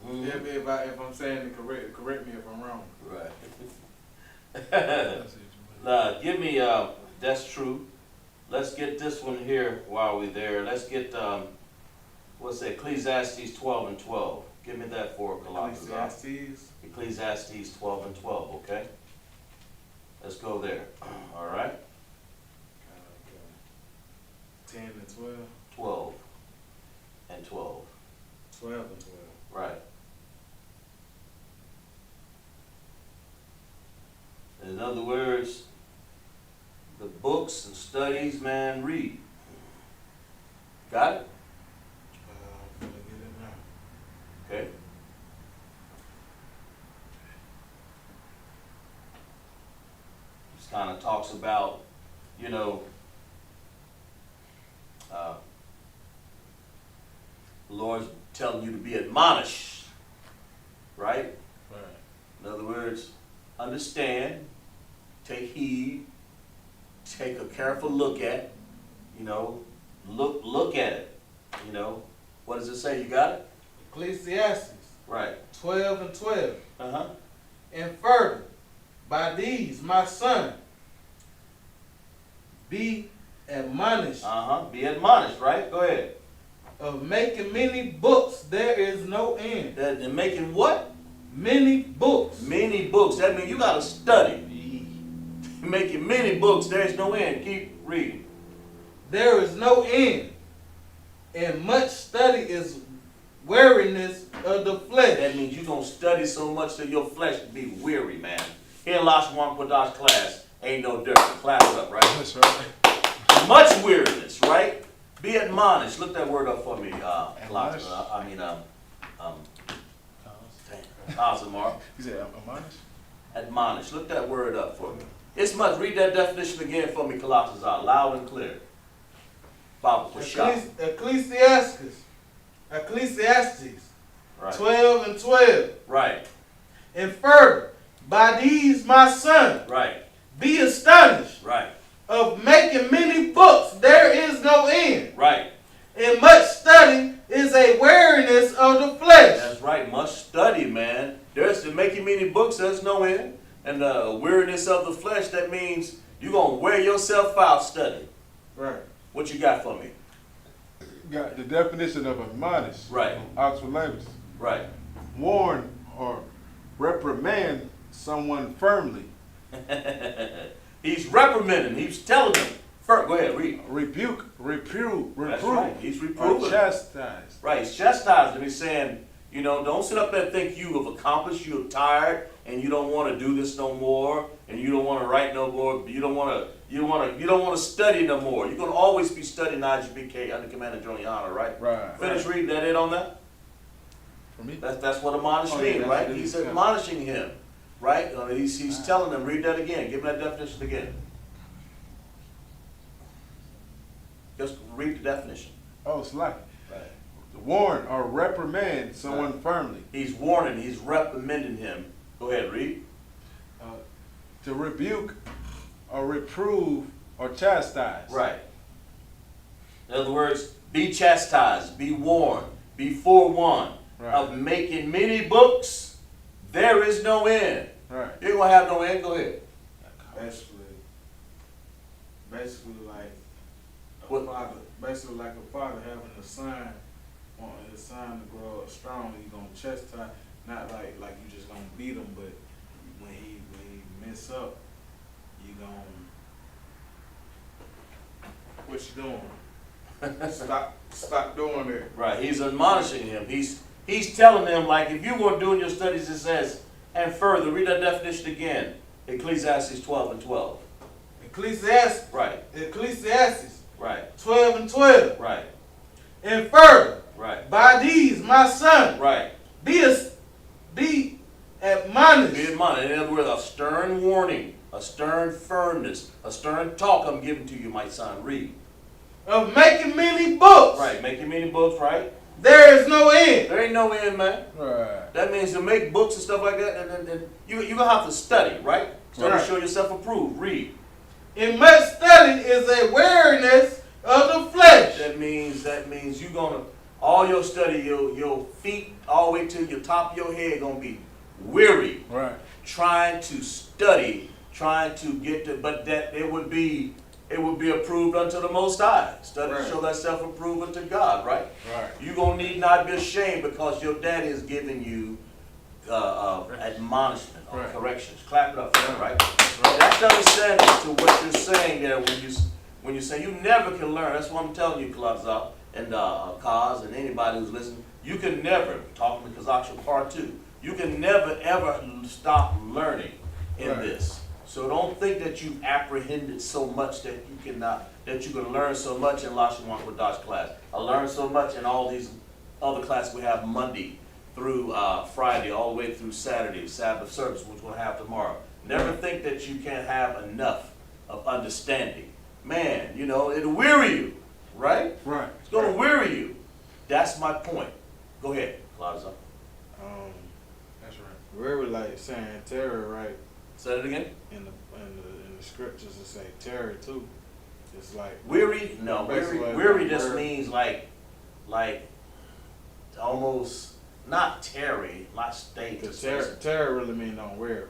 Speaker 1: Mm-hmm.
Speaker 2: If I'm saying it correct me if I'm wrong.
Speaker 1: Right. Give me, that's true. Let's get this one here while we're there. Let's get, what's that, Ecclesiastes 12 and 12. Give me that for Colossians. Ecclesiastes 12 and 12, okay? Let's go there. All right?
Speaker 2: 10 and 12.
Speaker 1: 12 and 12.
Speaker 2: 12 and 12.
Speaker 1: Right. In other words, the books and studies, man, read. Got it?
Speaker 2: I'm gonna get it now.
Speaker 1: Okay. This kind of talks about, you know, the Lord's telling you to be admonished, right?
Speaker 3: Right.
Speaker 1: In other words, understand, take heed, take a careful look at, you know, look at it, you know. What does it say? You got it?
Speaker 2: Ecclesiastes
Speaker 1: Right.
Speaker 2: 12 and 12.
Speaker 1: Uh-huh.
Speaker 2: And further, by these, my son, be admonished.
Speaker 1: Uh-huh. Be admonished, right? Go ahead.
Speaker 2: Of making many books, there is no end.
Speaker 1: And making what?
Speaker 2: Many books.
Speaker 1: Many books. That means you got to study. Making many books, there's no end. Keep reading.
Speaker 2: There is no end. And much study is weariness of the flesh.
Speaker 1: That means you're going to study so much that your flesh will be weary, man. Here in Lashawan Qadash class, ain't no different. Clap it up, right?
Speaker 3: That's right.
Speaker 1: Much weariness, right? Be admonished. Look that word up for me,
Speaker 3: Admonish?
Speaker 1: Azamar.
Speaker 3: You said admonish?
Speaker 1: Admonish. Look that word up for me. It's much. Read that definition again for me, Colossians, out loud and clear. Bible for shot.
Speaker 2: Ecclesiastes.
Speaker 1: Right.
Speaker 2: 12 and 12.
Speaker 1: Right.
Speaker 2: And further, by these, my son,
Speaker 1: Right.
Speaker 2: be astonished.
Speaker 1: Right.
Speaker 2: Of making many books, there is no end.
Speaker 1: Right.
Speaker 2: And much study is a weariness of the flesh.
Speaker 1: That's right. Much study, man. There's making many books, there's no end. And the weariness of the flesh, that means you're going to wear yourself out studying.
Speaker 2: Right.
Speaker 1: What you got for me?
Speaker 3: Got the definition of admonish.
Speaker 1: Right.
Speaker 3: Oxford language.
Speaker 1: Right.
Speaker 3: Warn or reprimand someone firmly.
Speaker 1: He's reprimanding. He's telling them. First, go ahead, read.
Speaker 3: Rebuke, reprove,
Speaker 1: That's right. He's reproving.
Speaker 3: or chastise.
Speaker 1: Right. He's chastising. He's saying, you know, don't sit up there and think you have accomplished. You're tired and you don't want to do this no more, and you don't want to write no more. You don't want to study no more. You're going to always be studying I.S.U.P.K under command of YAHANNA, right?
Speaker 3: Right.
Speaker 1: Finish reading that in on that.
Speaker 3: For me?
Speaker 1: That's what admonish
Speaker 3: Oh,
Speaker 1: means,
Speaker 3: yeah,
Speaker 1: right?
Speaker 3: that's-
Speaker 1: He's
Speaker 3: yeah.
Speaker 1: admonishing him, right? He's telling them, read that again. Give him that definition again. Just read the definition.
Speaker 3: Oh, it's like
Speaker 1: Right.
Speaker 3: warn or reprimand someone firmly.
Speaker 1: He's warning, he's reprimanding him. Go ahead, read.
Speaker 3: To rebuke or reprove or chastise.
Speaker 1: Right. In other words, be chastised, be warned, be forewarned
Speaker 3: Right.
Speaker 1: of making many books. There is no end.
Speaker 3: Right.
Speaker 1: You ain't gonna have no end. Go ahead.
Speaker 2: Basically like a
Speaker 1: What?
Speaker 2: father. Basically like a father having a son, wanting his son to grow up strong. You gonna chastise, not like you just gonna beat him, but when he mess up, you gonna what you doing? Stop doing it.
Speaker 1: Right. He's admonishing him. He's telling them, like, if you want to do in your studies, it says, and further, read that definition again. Ecclesiastes 12:12.
Speaker 2: Ecclesiastes.
Speaker 1: Right.
Speaker 2: Ecclesiastes
Speaker 1: Right.
Speaker 2: 12:12.
Speaker 1: Right.
Speaker 2: And further,
Speaker 1: Right.
Speaker 2: by these, my son,
Speaker 1: Right.
Speaker 2: be admonished.
Speaker 1: Be admonished. In other words, a stern warning, a stern firmness, a stern talk I'm giving to you, my son. Read.
Speaker 2: Of making many books.
Speaker 1: Right. Making many books, right?
Speaker 2: There is no end.
Speaker 1: There ain't no end, man.
Speaker 3: Right.
Speaker 1: That means to make books and stuff like that, and you're going to have to study, right? Study
Speaker 2: Right.
Speaker 1: to show yourself approved. Read.
Speaker 2: In much study is a weariness of the flesh.
Speaker 1: That means you're gonna all your study, your feet all the way to your top of your head gonna be weary,
Speaker 3: Right.
Speaker 1: trying to study, trying to get to, but that it would be approved unto the Most High. Study to
Speaker 2: Right.
Speaker 1: show thyself approved unto God, right?
Speaker 3: Right.
Speaker 1: You gonna need not be ashamed because your daddy is giving you admonishment or
Speaker 3: Right.
Speaker 1: corrections. Clap it up for that, right? That's understanding to what you're saying there when you say you never can learn. That's what I'm telling you, Kazak and Kaz and anybody who's listening. You can never, talking to Kazak part 2, you can never ever stop learning in
Speaker 3: Right.
Speaker 1: this. So don't think that you've apprehended so much that you cannot, that you can learn so much in Lashawan Qadash class. I learned so much in all these other classes we have Monday through Friday, all the way through Saturday, Sabbath service, which we'll have tomorrow. Never think that you can't have enough of understanding. Man, it'll weary you, right?
Speaker 3: Right.
Speaker 1: It's going to weary you. That's my point. Go ahead, Plaza.
Speaker 3: That's right.
Speaker 2: We're like saying terror, right?
Speaker 1: Say it again.
Speaker 2: In the scriptures, it say terror too. It's like
Speaker 1: Weary? No,
Speaker 2: basically like
Speaker 1: weary just
Speaker 2: word.
Speaker 1: means like almost not tarry, not stay.
Speaker 2: Cause terror really mean don't worry.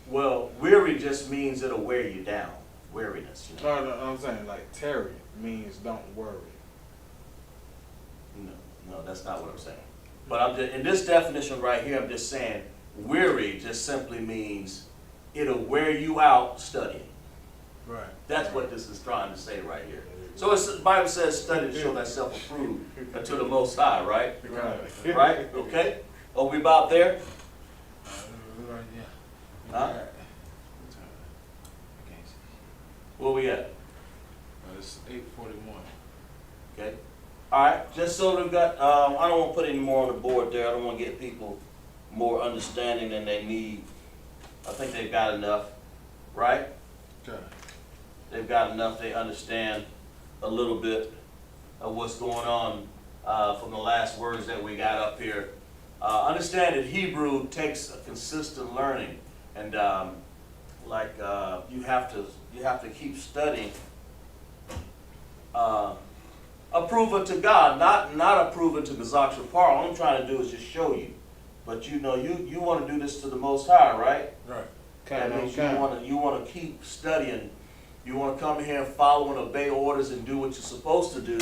Speaker 1: Well, weary just means it'll wear you down. Weariness,
Speaker 2: No, I'm saying like terror means don't worry.
Speaker 1: No, that's not what I'm saying. But I'm just, in this definition right here, I'm just saying weary just simply means it'll wear you out studying.
Speaker 3: Right.
Speaker 1: That's what this is trying to say right here. So the Bible says study to show thyself approved unto the Most High, right?
Speaker 2: Right.
Speaker 1: Right? Okay? Are we about there?
Speaker 3: Right. Yeah.
Speaker 1: Huh? Where we at?
Speaker 3: It's 8:41.
Speaker 1: Okay. All right. Just so we've got, I don't want to put any more on the board there. I don't want to get people more understanding than they need. I think they've got enough, right?
Speaker 3: Okay.
Speaker 1: They've got enough. They understand a little bit of what's going on from the last words that we got up here. Understand that Hebrew takes a consistent learning, and you have to keep studying. Approval to God, not approval to Gazak Shapar. All I'm trying to do is just show you. But you want to do this to the Most High, right?
Speaker 3: Right.
Speaker 1: That means you want to keep studying. You want to come here and follow and obey orders and do what you're supposed to do.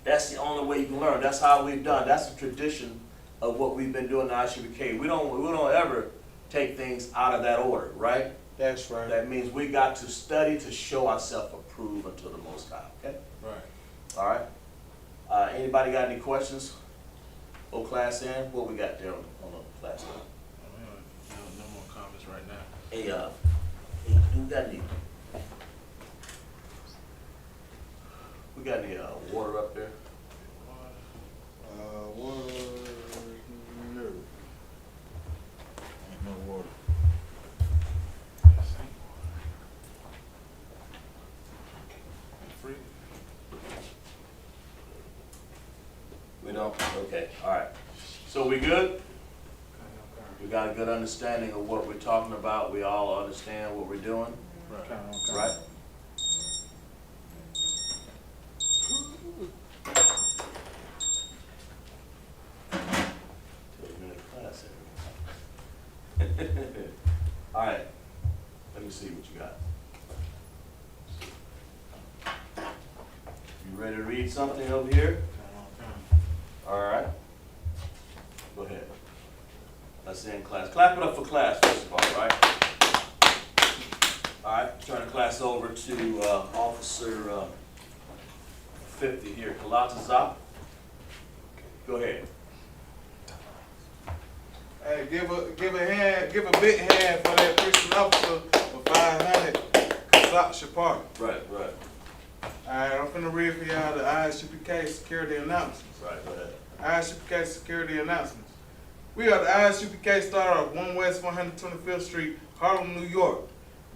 Speaker 1: That's the only way you can learn. That's how we've done. That's the tradition of what we've been doing in I.S.U.P.K. We don't ever take things out of that order, right?
Speaker 2: That's right.
Speaker 1: That means we got to study to show ourselves approved unto the Most High. Okay.
Speaker 3: Right.
Speaker 1: All right. Anybody got any questions? Oh, class in. What we got there on the class in?
Speaker 3: No more comments right now.
Speaker 1: Hey, we got any water up there?
Speaker 2: Water. No. Ain't no water.
Speaker 3: Free.
Speaker 1: We don't? Okay, all right. So we good? We got a good understanding of what we're talking about. We all understand what we're doing, right? All right, let me see what you got. You ready to read something over here? All right. Go ahead. Let's end class. Clap it up for class, first of all, right? All right, turn the class over to Officer 50 here, Qadash. Go ahead.
Speaker 2: Hey, give a big hand for that Christian officer for 500. Qadash.
Speaker 1: Right.
Speaker 2: Alright, I'm finna read for y'all the I.S.U.P.K security announcements.
Speaker 1: Right, go ahead.
Speaker 2: I.S.U.P.K security announcements. We are the I.S.U.P.K starter of 1 West 125th Street, Harlem, New York.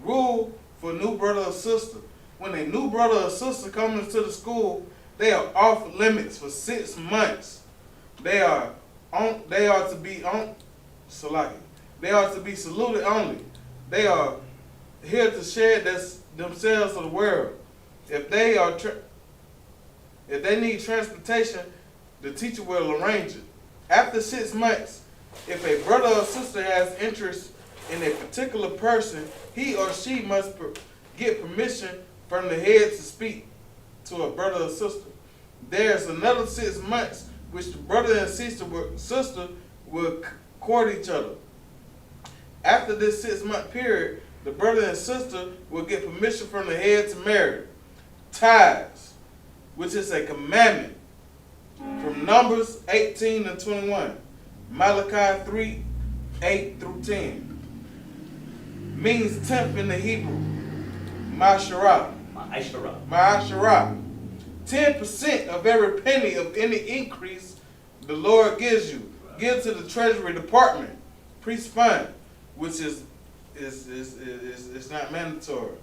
Speaker 2: Rule for new brother or sister. When a new brother or sister comes into the school, they are off limits for 6 months. They are to be saluted only. They are here to share themselves with the world. If they need transportation, the teacher will arrange it. After 6 months, if a brother or sister has interest in a particular person, he or she must get permission from the head to speak to a brother or sister. There's another 6 months which the brother and sister will court each other. After this 6-month period, the brother and sister will get permission from the head to marry. Tithes, which is a commandment from Numbers 18 and 21, Malachi 3, 8 through 10, means tenth in the Hebrew, Ma'asharah. 10% of every penny of any increase the Lord gives you. Give to the Treasury Department, priest fund, which is not mandatory.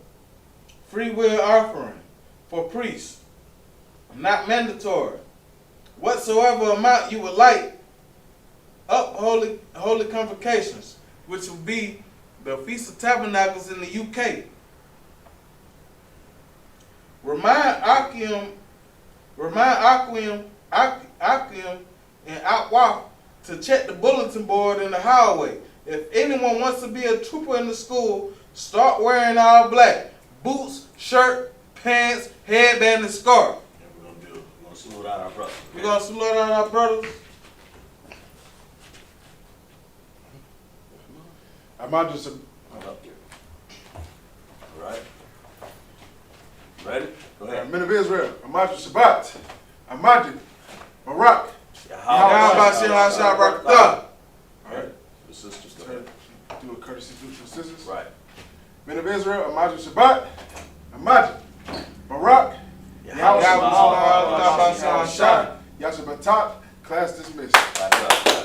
Speaker 2: Free will offering for priests, not mandatory. Whatsoever amount you would like, up holy convocations, which will be the Feast of Tabernacles in the UK. Remind Akim and Atwaf to check the bulletin board in the hallway. If anyone wants to be a trooper in the school, start wearing all black. Boots, shirt, pants, headband, and scarf.
Speaker 1: And we're gonna salute out our brothers.
Speaker 2: We're going to salute out our brothers.
Speaker 3: I'm just
Speaker 1: Up here. All right. Ready? Go ahead.
Speaker 3: Men of Israel, Amadu Shabbat, Amadu, Barak.
Speaker 1: All right. The sisters, go ahead.
Speaker 3: Do a courtesy to the sisters.
Speaker 1: Right.
Speaker 3: Men of Israel, Amadu Shabbat, Amadu, Barak, Yahweh, Yahweh, Yahweh, Yahweh, Yahweh, Yahweh, class dismissed.
Speaker 1: Clap it up.